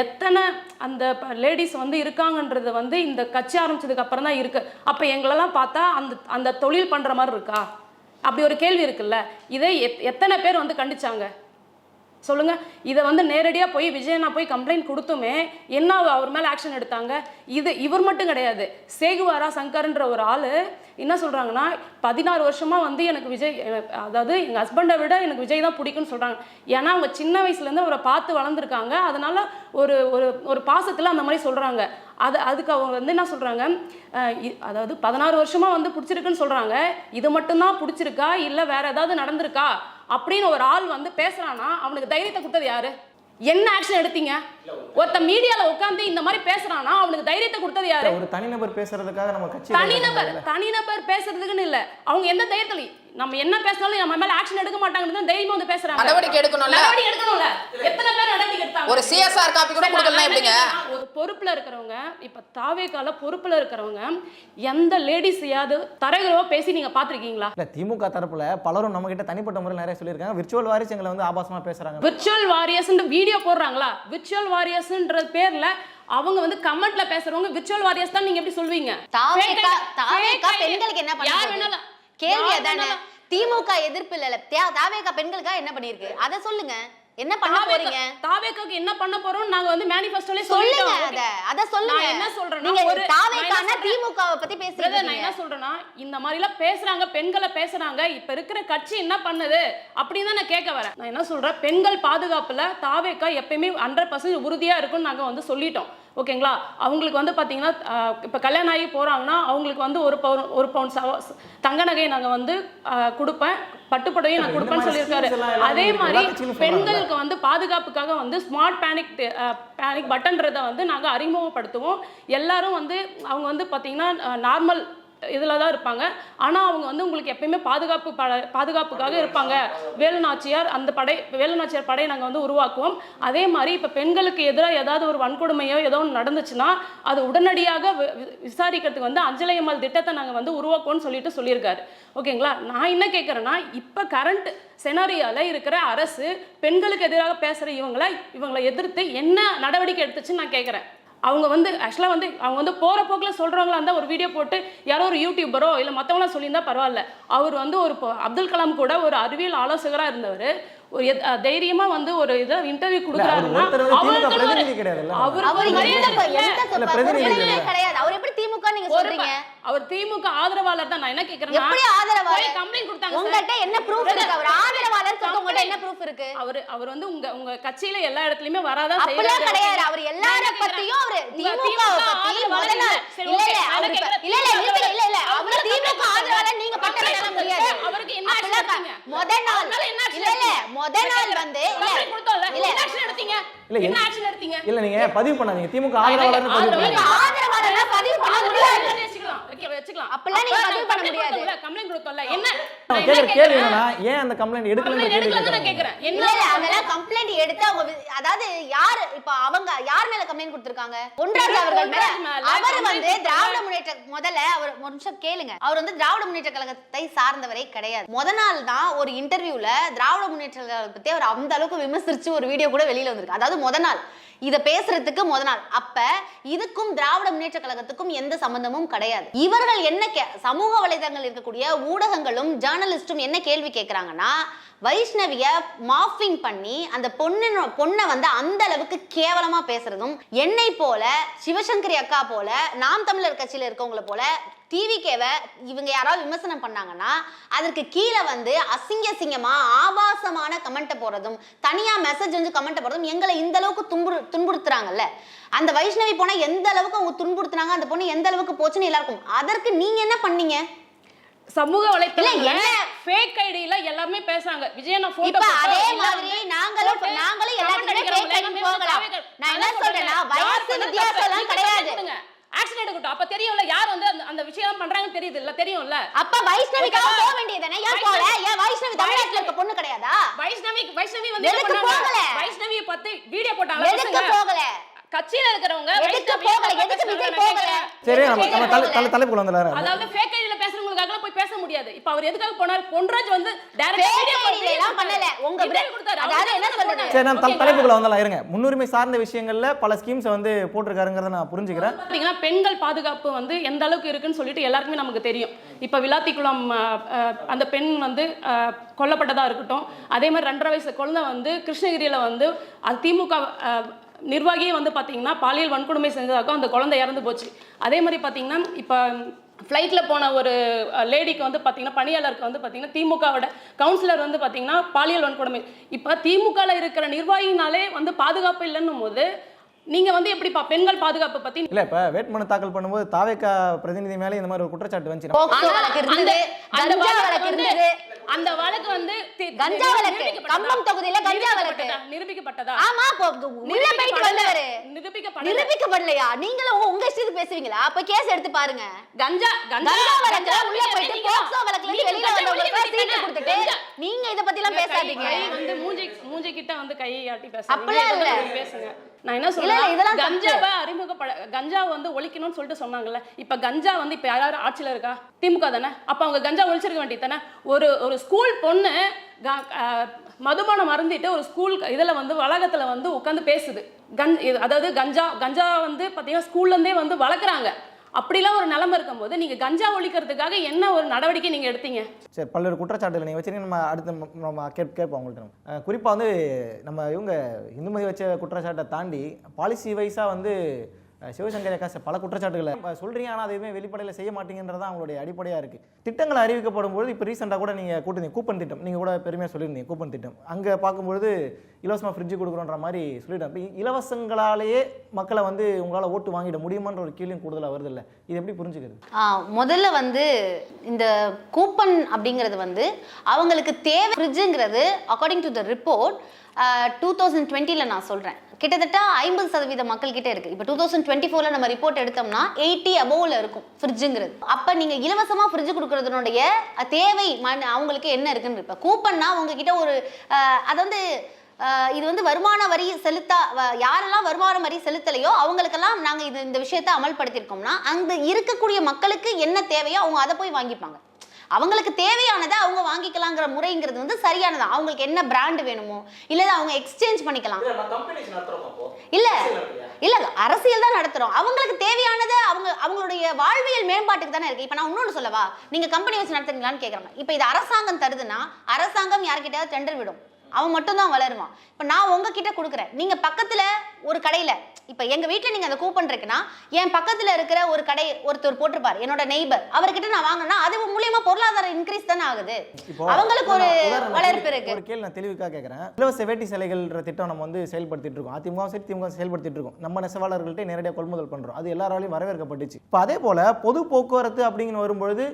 எத்தனை அந்த லேடிஸ் வந்து இருக்காங்கன்றது வந்து இந்த கட்சி ஆரம்பிச்சதுக்கு அப்புறம் தான் இருக்குது. அப்போ எங்களெல்லாம் பார்த்தா அந்த தொழில் பண்ணுற மாதிரி இருக்கா, அப்படி ஒரு கேள்வி இருக்குல்ல. இதை எத்தனை பேர் வந்து கண்டிச்சாங்க சொல்லுங்க. இதை வந்து நேரடியாக போய் விஜயனா போய் கம்ப்ளைண்ட் கொடுத்துமே என்ன அவர் மேலே ஆக்ஷன் எடுத்தாங்க. இவர் மட்டும் கிடையாது, சேகுவாரா சங்கர்ன்ற ஒரு ஆள் என்ன சொல்கிறாங்கன்னா 16 வருஷமாக வந்து எனக்கு விஜய், அதாவது எங்கள் ஹஸ்பண்டை விட எனக்கு விஜய் தான் பிடிக்கும்னு சொல்கிறாங்க. ஏன்னா அவங்க சின்ன வயசுலேருந்து அவரை பார்த்து வளர்ந்துருக்காங்க, அதனால் ஒரு ஒரு பாசத்தில் அந்த மாதிரி சொல்கிறாங்க. அதுக்கு அவங்க வந்து என்ன சொல்கிறாங்க, அதாவது 16 வருஷமாக வந்து பிடிச்சிருக்குன்னு சொல்கிறாங்க, இது மட்டும்தான் பிடிச்சிருக்கா இல்லை வேற ஏதாவது நடந்திருக்கா அப்படின்னு ஒரு ஆள் வந்து பேசுறானா அவனுக்கு தைரியத்தை கொடுத்தது யாரு, என்ன ஆக்ஷன் எடுத்தீங்க? ஒருத்த மீடியால உட்கார்ந்து இந்த மாதிரி பேசுறானா அவனுக்கு தைரியத்தை கொடுத்தது யாரு? ஒரு தனிநபர் பேசுறதுக்காக நம்ம கட்சி தனிநபர் பேசுறதுக்குன்னு இல்ல, அவங்க எந்த தைரியத்துல நம்ம என்ன பேசினாலும் நம்ம மேல ஆக்ஷன் எடுக்க மாட்டாங்கன்னு தைரியமா வந்து பேசுறாங்க. நடவடிக்கை எடுக்கணும்ல, எத்தனை பேர் நடவடிக்கை எடுத்தாங்க? ஒரு சிஎஸ்ஆர் காப்பி கூட கொடுக்கலாம் எப்படிங்க? ஒரு பொறுப்புல இருக்கிறவங்க, இப்ப தாவேக்கால பொறுப்புல இருக்கிறவங்க எந்த லேடிஸையாவது தரகுறவா பேசி நீங்க பாத்திருக்கீங்களா? இல்ல திமுக தரப்புல பலரும் நம்ம கிட்ட தனிப்பட்ட முறையில் நிறைய சொல்லியிருக்காங்க, விர்ச்சுவல் வாரியர்ஸ் எங்களை வந்து ஆபாசமா பேசுறாங்க. விர்ச்சுவல் வாரியர்ஸ்ன்ற வீடியோ போடுறாங்களா? விர்ச்சுவல் வாரியர்ஸ்ன்ற பேர்ல அவங்க வந்து கமெண்ட்ல பேசுறவங்க விர்ச்சுவல் வாரியர்ஸ் தான் நீங்க எப்படி சொல்வீங்க? தாவேகா பெண்களுக்கு என்ன பண்ணாங்க கேள்வி அதானே. திமுக எதிர்ப்பு இல்ல, தாவேகா பெண்களுக்காக என்ன பண்ணிருக்கு அதை சொல்லுங்க. என்ன பண்ண போறீங்க? தாவேகாக்கு என்ன பண்ண போறோம் நாங்க வந்து மேனிஃபெஸ்டோல சொல்லுங்க. அத சொல்லுங்க. நான் என்ன சொல்றேன்னா நீங்க ஒரு தாவேகானா திமுகவை பத்தி பேசுறீங்க. நான் என்ன சொல்றேன்னா இந்த மாதிரி எல்லாம் பேசுறாங்க, பெண்களை பேசுறாங்க, இப்ப இருக்கிற கட்சி என்ன பண்ணுது அப்படின்னு தான் நான் கேட்க வரேன். நான் என்ன சொல்றேன், பெண்கள் பாதுகாப்புல தாவேகா எப்பயுமே 100% உறுதியா இருக்கும்னு நாங்க வந்து சொல்லிட்டோம். ஓகேங்களா? அவங்களுக்கு வந்து பார்த்தீங்கன்னா இப்போ கல்யாணம் ஆகி போகிறாங்கன்னா அவங்களுக்கு வந்து ஒரு பவுன் தங்க நகையை நாங்கள் வந்து கொடுப்பேன், பட்டுப்புடவையும் நான் கொடுப்பேன்னு சொல்லியிருக்காரு. அதே மாதிரி பெண்களுக்கு வந்து பாதுகாப்புக்காக வந்து ஸ்மார்ட் பேனிக் பட்டன்றதை வந்து நாங்கள் அறிமுகப்படுத்துவோம். எல்லாரும் வந்து அவங்க வந்து பார்த்தீங்கன்னா நார்மல் இதில் தான் இருப்பாங்க, ஆனால் அவங்க வந்து உங்களுக்கு எப்பயுமே பாதுகாப்புக்காக இருப்பாங்க. வேலுநாச்சியார் படை நாங்கள் வந்து உருவாக்குவோம். அதே மாதிரி இப்போ பெண்களுக்கு எதிராக ஏதாவது ஒரு வன்கொடுமையோ ஏதோ ஒன்று நடந்துச்சுன்னா அது உடனடியாக விசாரிக்கிறதுக்கு வந்து அஞ்சலை அம்மாள் திட்டத்தை நாங்கள் வந்து உருவாக்குவோம்னு சொல்லியிருக்காரு. ஓகேங்களா? நான் என்ன கேட்குறேன்னா, இப்போ கரண்ட் செனாரியாவில் இருக்கிற அரசு பெண்களுக்கு எதிராக பேசுகிற இவங்களை எதிர்த்து என்ன நடவடிக்கை எடுத்துச்சுன்னு நான் கேட்குறேன். அவங்க வந்து ஆக்சுவலாக வந்து அவங்க வந்து போகிற போக்கில் சொல்கிறவங்களா இருந்தால் ஒரு வீடியோ போட்டு யாரோ ஒரு யூடியூபரோ இல்லை மற்றவங்களாம் சொல்லியிருந்தா பரவாயில்ல. அவர் வந்து ஒரு அப்துல் கலாம் கூட ஒரு அறிவியல் ஆலோசகராக இருந்தவர், ஒரு தைரியமா வந்து ஒரு இத இன்டர்வியூ கொடுக்கறாருன்னா அவர் எப்படி திமுக நீங்க சொல்றீங்க? அவர் திமுக ஆதரவாளர் தான். நான் என்ன கேக்குறேன்னா, எப்படி ஆதரவாளர்? கம்ப்ளைன்ட் கொடுத்தாங்க. உங்ககிட்ட என்ன ப்ரூஃப் இருக்கு அவர் ஆதரவாளர் சொல்ல? உங்ககிட்ட என்ன ப்ரூஃப் இருக்கு? அவர் வந்து உங்க கட்சியில எல்லா இடத்துலயுமே வராதா செய்யறாரு. அப்படியே கிடையாது. அவர் எல்லார பத்தியும் அவர் திமுக பத்தி முதல்ல இல்ல அவர் திமுக ஆதரவாளர் நீங்க பட்ட வேற முடியாது. அவருக்கு என்ன ஆக்ஷன் முதல் நாள் வந்து இல்ல ஆக்ஷன் எடுத்தீங்க? என்ன ஆக்ஷன் எடுத்தீங்க? இல்ல நீங்க பதிவு பண்ணாதீங்க, திமுக ஆதரவாளர்னு பதிவு பண்ணுங்க. ஆதரவாளர்னா பதிவு பண்ண முடியாது. வெச்சுக்கலாம். அப்பலாம் நீங்க பதிவு பண்ண முடியாது. கம்ப்ளைன்ட் கொடுத்தோம்ல. என்ன கேள்வி என்னன்னா, ஏன் அந்த கம்ப்ளைன்ட் எடுக்கலன்னு கேக்குறேன். இல்ல அதெல்லாம் கம்ப்ளைன்ட் எடுத்து அவங்க அதாவது யார் இப்ப அவங்க யார் மேல கம்ப்ளைன்ட் கொடுத்திருக்காங்க? பொன்ராஜ் அவர்கள் மேல. அவர் வந்து திராவிட முன்னேற்ற முதல்ல அவர் ஒரு நிமிஷம் கேளுங்க. அவர் வந்து திராவிட முன்னேற்ற கழகத்தை சார்ந்தவரே கிடையாது. முத நாள் தான் ஒரு இன்டர்வியூல திராவிட முன்னேற்ற கழகத்தை பத்தி அவர் அந்த அளவுக்கு விமர்சிச்சு ஒரு வீடியோ கூட வெளியில வந்திருக்கு. அதாவது முத நாள் இத பேசுறதுக்கு முத நாள். அப்ப இதுக்கும் திராவிட முன்னேற்ற கழகத்துக்கும் எந்த சம்பந்தமும் கிடையாது. இவர்கள் என்ன சமூக வலைதளங்கள் இருக்கக்கூடிய ஊடகங்களும் ஜேர்னலிஸ்டும் என்ன கேள்வி கேட்கறாங்கன்னா, வைஷ்ணவிய மார்பிங் பண்ணி அந்த பொண்ணை வந்து அந்த அளவுக்கு கேவலமா பேசுறதும், என்னை போல சிவசங்கரி அக்கா போல நாம் தமிழர் கட்சியில இருக்கவங்கள போல டிவிகேவை இவங்க யாராவது விமர்சனம் பண்ணாங்கன்னா அதற்கு கீழே வந்து அசிங்கமா ஆபாசமான கமெண்ட்டை போடுறதும், தனியா மெசேஜ் வந்து கமெண்ட் போடுறதும் எங்களை இந்த அளவுக்கு துன்புறுத்துறாங்கல்ல. அந்த வைஷ்ணவி போனா எந்த அளவுக்கு அவங்க துன்புறுத்துனாங்க, அந்த பொண்ணு எந்த அளவுக்கு போச்சுன்னு எல்லாருக்கும். அதற்கு நீங்க என்ன பண்ணீங்க? சமூக வலைத்தளங்கள்ல ஃபேக் ஐடில எல்லாமே பேசுறாங்க. விஜயன போட்டோ இப்ப அதே மாதிரி நாங்களும் எல்லாத்துக்குமே ஃபேக் ஐடி போகலாம். நான் என்ன சொல்றேன்னா வயசு வித்தியாசம் எல்லாம் கிடையாது. ஆக்சன் எடுக்கட்டும். அப்ப தெரியும்ல யார் வந்து அந்த விஷயம் பண்றாங்கன்னு தெரியுது இல்ல, தெரியும்ல. அப்ப வைஷ்ணவிக்காக போக வேண்டியதானே? ஏன் போல? ஏன் வைஷ்ணவி தமிழ்நாட்டுல இருக்க பொண்ணு கிடையாதா? வைஷ்ணவி வந்து எதுக்கு போகல? வைஷ்ணவியை பத்தி வீடியோ போட்டாங்க. எதுக்கு போகல? கட்சியில இருக்கிறவங்க எதுக்கு போகல? எதுக்கு விஜய் போகல? சரி, நம்ம தலைப்புல வந்துடலாம். அதாவது ஃபேக் ஐடில பேசுறவங்களுக்காக போய் பேச முடியாது. இப்ப அவர் எதுக்காக போனார்? பொன்ராஜ் வந்து டைரக்டா வீடியோ எல்லாம் பண்ணல. உங்க பிரேக் கொடுத்தாரு. அதாவது என்ன சொல்றது? சரி, நம்ம தலைப்புக்குள்ள வந்துடலாம். இருங்க, முன்னுரிமை சார்ந்த விஷயங்கள்ல பல ஸ்கீம்ஸ் வந்து போட்டிருக்காருங்கறத நான் புரிஞ்சுக்கிறேன். பாத்தீங்கன்னா பெண்கள் பாதுகாப்பு வந்து எந்த அளவுக்கு இருக்குன்னு சொல்லிட்டு எல்லாருக்குமே நமக்கு தெரியும். இப்ப விளாத்திக்குளம் அந்த பெண் வந்து கொல்லப்பட்டதா இருக்கட்டும், அதே மாதிரி 2.5 வயசு குழந்தை வந்து கிருஷ்ணகிரியில வந்து அது திமுக நிர்வாகியே வந்து பார்த்தீங்கன்னா பாலியல் வன்கொடுமை செஞ்சதாக்கும் அந்த குழந்தை இறந்து போச்சு. அதே மாதிரி பார்த்தீங்கன்னா இப்போ ஃப்ளைட்டில் போன ஒரு லேடிக்கு வந்து பார்த்தீங்கன்னா பணியாளருக்கு வந்து பார்த்தீங்கன்னா திமுகவோட கவுன்சிலர் வந்து பார்த்தீங்கன்னா பாலியல் வன்கொடுமை. இப்போ திமுகவில் இருக்கிற நிர்வாகினாலே வந்து பாதுகாப்பு இல்லைன்னும் போது நீங்கள் வந்து எப்படி பெண்கள் பாதுகாப்பு பற்றி இல்லை, இப்போ வேட்புமனு தாக்கல் பண்ணும்போது தாவேகா பிரதிநிதி மேலே இந்த மாதிரி ஒரு குற்றச்சாட்டு வந்துச்சு. அந்த வழக்கு வந்து கஞ்சா வழக்கு கம்பம் தொகுதியில கஞ்சா வழக்கு நிரூபிக்கப்பட்டதா? ஆமா, உள்ள போயிட்டு வந்தவரு நிரூபிக்கப்படலையா? நீங்களும் உங்க இஷ்டத்துக்கு பேசுவீங்களா? அப்ப கேஸ் எடுத்து பாருங்க. கஞ்சா வழக்குல உள்ள போயிட்டு போக்சோ வழக்குல வெளியில வந்தவங்களுக்கு சீட்டு கொடுத்துட்டு நீங்க இத பத்தி எல்லாம் பேசாதீங்க. வந்து மூஞ்சி கிட்ட வந்து கையை ஆட்டி பேசுங்க. பேசுங்க. நான் என்ன சொல்றேன், கஞ்சாவை கஞ்சா வந்து ஒழிக்கணும்னு சொல்லிட்டு சொன்னாங்கல்ல. இப்ப கஞ்சா வந்து இப்ப யாரும் ஆட்சியில இருக்கா? திமுக தானே. அப்ப அவங்க கஞ்சா ஒழிச்சிருக்க வேண்டியது தானே. ஒரு ஸ்கூல் பொண்ணு மதுபானம் மருந்திட்டு ஒரு ஸ்கூல் இதுல வந்து வளாகத்துல வந்து உட்காந்து பேசுது. அதாவது கஞ்சா வந்து பாத்தீங்கன்னா ஸ்கூல்ல இருந்தே வந்து வளர்க்குறாங்க. அப்படிலாம் ஒரு நிலைமை இருக்கும்போது நீங்க கஞ்சா ஒழிக்கிறதுக்காக என்ன ஒரு நடவடிக்கை நீங்க எடுத்தீங்க? சரி, பல்வேறு குற்றச்சாட்டுகள் நீங்க வச்சிருக்கீங்க. நம்ம அடுத்து நம்ம கேட்போம் உங்கள்கிட்ட. குறிப்பா வந்து நம்ம இவங்க இந்துமதி வச்ச குற்றச்சாட்டை தாண்டி பாலிசி வைஸா வந்து சிவசங்கரி அக்கா பல குற்றச்சாட்டுகளை சொல்றீங்க, ஆனால் எதுவுமே வெளிப்படையில் செய்ய மாட்டீங்கன்றதான் அவங்களுடைய அடிப்படையாக இருக்குது. திட்டங்கள் அறிவிக்கப்படும் போது இப்போ ரீசெண்டாக கூட நீங்கள் கூட்டிருந்தீங்க கூப்பன் திட்டம், நீங்கள் கூட பெருமையாக சொல்லியிருந்தீங்க கூப்பன் திட்டம். அங்கே பார்க்கும்பொழுது இலவசமாக ஃப்ரிட்ஜு கொடுக்குறோன்ற மாதிரி சொல்லிட்டேன். இப்போ இலவசங்களாலேயே மக்களை வந்து உங்களால் ஓட்டு வாங்கிட முடியுமான்ற ஒரு கேள்வியும் கூடுதலாக வருது இல்லை, இது எப்படி புரிஞ்சுக்கிறது? முதல்ல வந்து இந்த கூப்பன் அப்படிங்கிறது வந்து அவங்களுக்கு தேவை. ஃப்ரிட்ஜுங்கிறது அக்கார்டிங் டு த ரிப்போர்ட் 2020 நான் சொல்கிறேன் கிட்டத்தட்ட 50% மக்கள் கிட்ட இருக்கு. இப்போ 2024 நம்ம ரிப்போர்ட் எடுத்தோம்னா 80 அபோவ்ல இருக்கும் ஃப்ரிட்ஜுங்கிறது. அப்போ நீங்கள் இலவசமாக ஃப்ரிட்ஜ் கொடுக்கறதுனுடைய தேவை அவங்களுக்கு என்ன இருக்குன்னு இப்போ கூப்பன்னா உங்ககிட்ட ஒரு அது வந்து இது வந்து வருமான வரி யாரெல்லாம் வருமான வரி செலுத்தலையோ அவங்களுக்கெல்லாம் நாங்கள் இந்த விஷயத்தை அமல்படுத்தியிருக்கோம்னா அங்கே இருக்கக்கூடிய மக்களுக்கு என்ன தேவையோ அவங்க அதை போய் வாங்கிப்பாங்க. அவங்களுக்கு தேவையானதை அவங்க வாங்கிக்கலாங்கிற முறைங்கிறது வந்து சரியானதா. அவங்களுக்கு என்ன பிராண்ட் வேணுமோ இல்ல அவங்க எக்ஸ்சேஞ்ச் பண்ணிக்கலாம். இல்ல அரசியல் தான் நடத்துறோம். அவங்களுக்கு தேவையானதை அவங்களுடைய வாழ்வியல் மேம்பாட்டுக்கு தானே இருக்கு. இப்ப நான் இன்னொன்னு சொல்லவா, நீங்க கம்பெனி வச்சு நடத்துறீங்களான்னு கேக்குறாங்க. இப்ப இது அரசாங்கம் தருதுன்னா அரசாங்கம் யார்கிட்டயாவது டெண்டர் விடும், அவன் மட்டும் தான் வளருவான். இப்போ நான் உங்ககிட்ட கொடுக்குறேன், நீங்கள் பக்கத்தில் ஒரு கடையில் இப்போ எங்கள் வீட்டில் நீங்கள் அந்த கூப்பன் இருக்குன்னா என் பக்கத்தில் இருக்கிற ஒரு கடை ஒருத்தர் போட்டிருப்பார், என்னோட நெய்பர், அவர்கிட்ட நான் வாங்கினா அது மூலியமா பொருளாதார இன்க்ரீஸ் தானே ஆகுது. அவங்களுக்கு ஒரு வளர்ப்பு இருக்கு. ஒரு கேள்வி நான் தெளிவுக்காக கேட்குறேன். இலவச வேட்டி சிலைகள்ன்ற திட்டம் நம்ம வந்து செயல்படுத்திட்டு இருக்கோம். அதிமுக சரி திமுக செயல்படுத்திட்டு இருக்கோம். நம்ம நெசவாளர்கள்ட்ட நேரடியாக கொள்முதல் பண்ணுறோம். அது எல்லாராலையும் வரவேற்கப்பட்டுச்சு. இப்போ அதே போல் பொது போக்குவரத்து அப்படிங்கிற வரும்பொழுது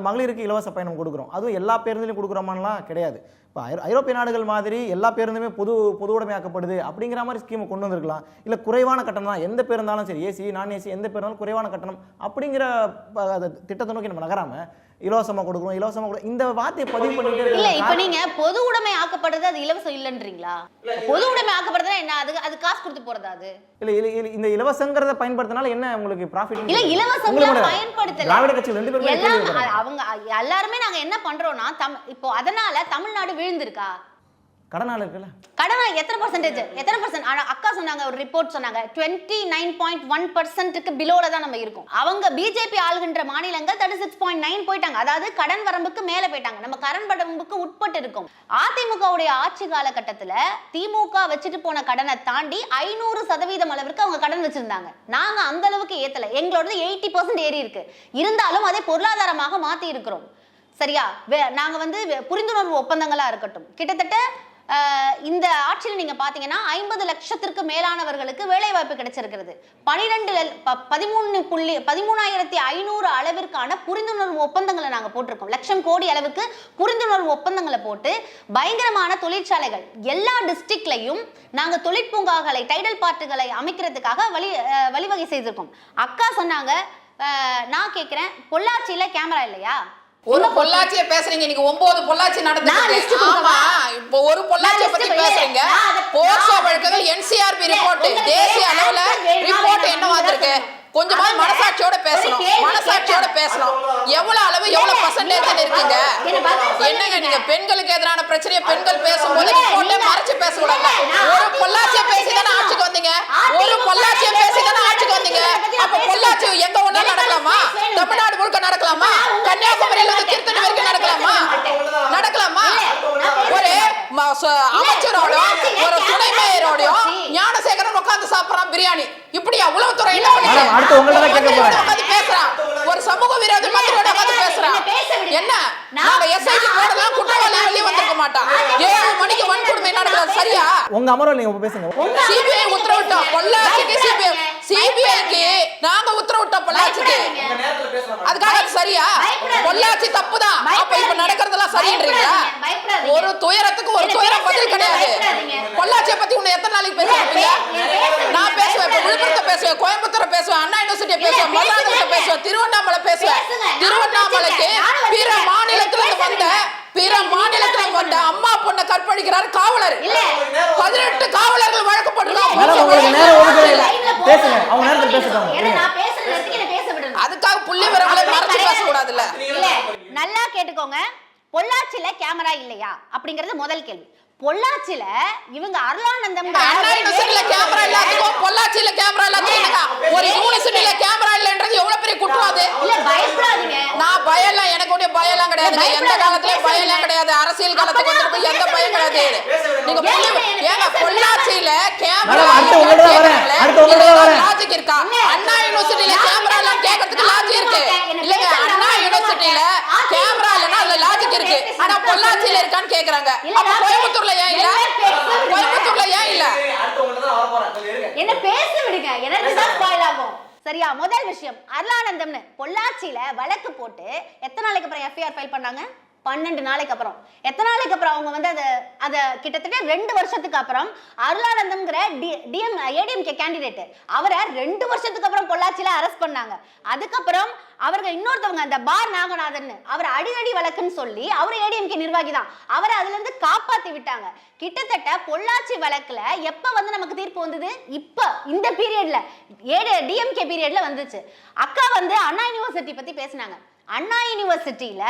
மகளிருக்கு இலவச பயணம் கொடுக்குறோம். அதுவும் எல்லா பேருந்துலையும் கொடுக்குறோமான்லாம் கிடையாது. இப்போ ஐரோப்பிய நாடுகள் மாதிரி எல்லா பேருந்துமே பொது உடைமையாக்கப்படுது அப்படிங்கிற மாதிரி ஸ்கீமை கொண்டு வந்திருக்கலாம். இல்லை குறைவான கட்டணம் தான், எந்த பேருந்தாலும் சரி, ஏசி நான் ஏசி எந்த பேருந்தாலும் குறைவான கட்டணம் அப்படிங்கிற திட்டத்தை நோக்கி நம்ம நகராமல் இலவசமாக கொடுக்குறோம் இலவசமாக கொடுக்கும் இந்த வார்த்தையை பதிவு பண்ணிட்டு இல்லை. இப்போ நீங்கள் பொது உடைமை ஆக்கப்படுறது அது இலவசம் இல்லைன்றீங்களா? பொது உடைமை ஆக்கப்படுறதுனா என்ன? அது காசு கொடுத்து போகிறதா? அது இல்லை இந்த இலவசங்கிறத பயன்படுத்தினால என்ன உங்களுக்கு ப்ராஃபிட்? இல்லை இலவசம் பயன்படுத்தல. திராவிட கட்சி ரெண்டு பேரும் அவங்க எல்லாருமே நாங்கள் என்ன பண்ணுறோம்னா இப்போ அதனால தமிழ்நாடு விழுந்திருக்கா? கடனால இருக்குல்ல, கடனா எத்தனை பர்சன்ட்? ஆனா அக்கா சொன்னாங்க, ஒரு ரிப்போர்ட் சொன்னாங்க 29.1%க்கு பிலோல தான் நம்ம இருக்கோம். அவங்க பிஜேபி ஆளுகின்ற மாநிலங்கள் 36.9 போயிட்டாங்க. அதாவது கடன் வரம்புக்கு மேல போயிட்டாங்க. நம்ம கடன் வரம்புக்கு உட்பட்டு இருக்கோம். அதிமுகவுடைய ஆட்சி காலகட்டத்துல திமுக வச்சுட்டு போன கடனை தாண்டி 500% அளவிற்கு அவங்க கடன் வச்சிருந்தாங்க. நாங்க அந்த அளவுக்கு ஏத்தல. எங்களோட 80% ஏறி இருக்கு. இருந்தாலும் அதை பொருளாதாரமாக மாத்தி இருக்கிறோம். சரியா? நாங்க வந்து புரிந்துணர்வு ஒப்பந்தங்களா இருக்கட்டும், கிட்டத்தட்ட இந்த ஆட்சியில் நீங்க பாத்தீங்கன்னா 50 லட்சத்திற்கு மேலானவர்களுக்கு வேலை வாய்ப்பு கிடைச்சிருக்கிறது. 13,500 அளவிற்கான புரிந்துணர்வு ஒப்பந்தங்களை நாங்க போட்டிருக்கோம். லட்சம் கோடி அளவுக்கு புரிந்துணர்வு ஒப்பந்தங்களை போட்டு பயங்கரமான தொழிற்சாலைகள் எல்லா டிஸ்ட்ரிக்ட்லையும் நாங்க தொழிற்பூங்காக்களை, டைடல் பார்க்குகளை அமைக்கிறதுக்காக வழிவகை செய்திருக்கோம். அக்கா சொன்னாங்க, நான் கேட்கிறேன், பொள்ளாச்சியில கேமரா இல்லையா? ஒரு பொள்ளாச்சியை பேசுறீங்க, நீங்க 9 பொள்ளாச்சி நடந்துருக்கு. ஆமா, இப்போ ஒரு பொள்ளாச்சியை பத்தி பேசுறீங்க. போக்சோ வழக்குகள் NCRB ரிப்போர்ட், தேசிய அளவுல ரிப்போர்ட் என்ன வந்திருக்கு? கொஞ்சமா மனசாட்சியோட பேசணும். எவ்வளவு அளவு, எவ்வளவு பர்சன்டேஜ் இருக்குங்க? என்னங்க நீங்க பெண்களுக்கு எதிரான பிரச்சனையை பெண்கள் பேசும்போது ரிப்போர்ட்டே மறைச்சு பேசக்கூடாது. ஒரு பொள்ளாச்சியை பேசிதானே ஆட்சிக்கு வந்தீங்க. அப்ப பொள்ளாச்சி எங்க ஒண்ணா நடக்கலாமா? தமிழ்நாடு முழுக்க நடக்கலாமா? கன்னியாகுமரியில இருந்து திருத்தணி வரைக்கும் நடக்கலாமா? ஒரு அமைச்சரோட, ஒரு துணை மேயரோடையும் ஞானசேகரன் உட்கார்ந்து சாப்பிடறான் பிரியாணி. இப்படியா உளவுத்துறை என்ன பண்ணுது? பேசுறான். ஒரு சமூக விரோத மந்திரியோட உட்கார்ந்து பேசுறான். என்ன நாங்க SIT போடலாம், குற்றவாளி வெளியே வந்திருக்க மாட்டான். 7 மணிக்கு வன்கொடுமை நடக்குது. சரியா? உங்க அமர்வில் நீங்க பேசுங்க. CBI உத்தரவிட்டோம் பொள்ளாச்சிக்கு. CBIக்கு நாங்க உத்தரவிட்டோம் பொள்ளாச்சிக்கு. அதுக்காக அது சரியா? பொள்ளாச்சி தப்புதான். அப்ப இப்ப நடக்கிறதெல்லாம் சரின்றீங்களா? ஒரு துயரத்துக்கு ஒரு துயரம் பதில் கிடையாது. பொள்ளாச்சியை பத்தி உன்னை எத்தனை நாளைக்கு பேசுவீங்க? நான் பேசுவேன். இப்ப விழுப்புரத்தை பேசுவேன், கோயம்புத்தூரை பேசுவேன், அண்ணா யூனிவர்சிட்டியை பேசுவேன், மதுரை பேசுவேன், திருவண்ணாமலை பேசுவேன். திருவண்ணாமலைக்கு பிற மாநிலத்துல வந்த அம்மா பொண்ணை கற்பழிக்கிறார் காவலர். 18 காவலர்கள் வழக்கு போட்டுருக்காங்க. அதுக்காக புள்ளி விவரங்களை மறைச்சு பேசக்கூடாதுல்ல. நல்லா கேட்டுக்கோங்க. பொள்ளாச்சியில கேமரா இல்லையா அப்படிங்கறது முதல் கேள்வி. பொள்ளாச்சியில இவங்க அருளானந்தம் கேமரா இல்லாததும் பொள்ளாச்சியில கேமரா இல்லாததும் ஒரு யூனிவர்சிட்டியில கேமரா இல்லன்றது எவ்வளவு பெரிய குற்றம் அது. இல்ல பயப்படாதீங்க. நான் பயம்லாம், எனக்கு ஒன்றும் பயம்லாம் கிடையாது. எந்த காலத்துலயும் பயம்லாம் கிடையாது. அரசியல் காலத்துக்கு வந்துட்டு எந்த பயம் கிடையாது. நீங்க ஏங்க பொள்ளாச்சியில கேமரா லாஜிக் இருக்கா? அண்ணா யூனிவர்சிட்டியில கேமரா எல்லாம் கேட்கறதுக்கு லாஜிக் இருக்கு இல்லங்க? அண்ணா யூனிவர்சிட்டியில கேமரா இல்லன்னா அதுல லாஜிக் இருக்கு. ஆனா பொள்ளாச்சியில இருக்கான்னு கேக்குறாங்க. அப்ப கோயம்புத்தூர்ல ஏன் இல்ல? என்ன பேச விடுங்க, எனக்கு தான் ஸ்பாயில் ஆகும். சரியா? முதல் விஷயம், அருளானந்தம்னு பொள்ளாச்சியில வழக்கு போட்டு எத்தனை நாளைக்கு அப்புறம் FIR ஃபைல் பண்ணாங்க? 12 நாளைக்கு அப்புறம். எத்தனை நாளைக்கு அப்புறம் அவங்க வந்து அத கிட்டத்தட்ட 2 வருஷத்துக்கு அப்புறம் அருளானந்தம்ங்கிற ADMK கேண்டிடேட் அவரை 2 வருஷத்துக்கு அப்புறம் பொள்ளாச்சியில அரெஸ்ட் பண்ணாங்க. அதுக்கப்புறம் அவர்கள் இன்னொருத்தவங்க அந்த பார் நாகநாதன் அவர் அடிக்கடி வழக்குன்னு சொல்லி அவர் ADMK நிர்வாகி தான், அவரை அதுல இருந்து காப்பாத்தி விட்டாங்க. கிட்டத்தட்ட பொள்ளாச்சி வழக்குல எப்ப வந்து நமக்கு தீர்ப்பு வந்தது? இப்ப இந்த பீரியட்ல DMK பீரியட்ல வந்துச்சு. அக்கா வந்து அண்ணா யூனிவர்சிட்டி பத்தி பேசினாங்க. அண்ணா யூனிவர்சிட்டியில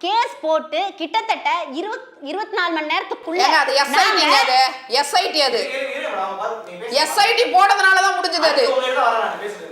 கேஸ் போட்டு கிட்டத்தட்ட 24 மணி நேரத்துக்குள்ள SIT போடுறதுனால தான் முடிஞ்சது. அது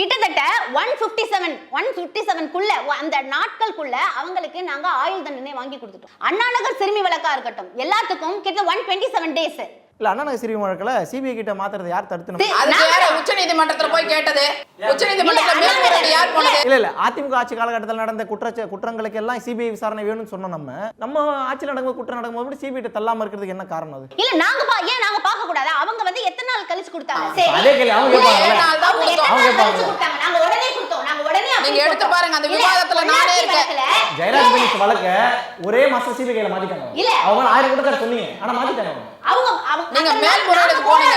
கிட்டத்தட்ட 157 அந்த நாட்களுக்குள்ள அவங்களுக்கு நாங்க ஆயுள் தண்டனை வாங்கி கொடுத்துட்டோம். அண்ணா நகர் சிறுமி வழக்கா இருக்கட்டும், எல்லாத்துக்கும் கிட்ட 127 டேஸ். இல்ல அண்ணா நகர் சிறுமி வழக்குல CBI கிட்ட மாத்துறது யார் தடுத்து? அது வேற உச்சநீதிமன்றத்துல போய் கேட்டது. உச்சநீதிமன்றத்துல மேல்முறையீடு யார் போனது? இல்ல அதிமுக ஆட்சி காலகட்டத்தில் நடந்த குற்றங்களுக்கு எல்லாம் CBI விசாரணை வேணும்னு சொன்னோம். நம்ம ஆட்சியில் நடக்கும் குற்றம் நடக்கும்போது CBI கிட்ட தள்ளாம இருக்கிறதுக்கு என்ன காரணம்? அது இல்ல நாங்க நாங்க பார்க்க கூடாது. அவங்க வந்து எத்தனை நாள் கழிச்சு கொடுத்தாங்க? அதே கேள்வி அவங்க கேட்பாங்க. நாங்க உடனே கொடுத்தோம். நாங்க உடனே நீங்க எடுத்து பாருங்க. அந்த விவாதத்துல நானே இருக்கேன். ஜெயராஜ் பெனிஸ் வழக்க ஒரே மாசம் CBI கையில மாத்திட்டாங்க. அவங்க 1000 கூட சொன்னீங்க, ஆனா மாத்திட்டாங்க. அவங்க நீங்க மேல்முறையீடுக்கு போனீங்க.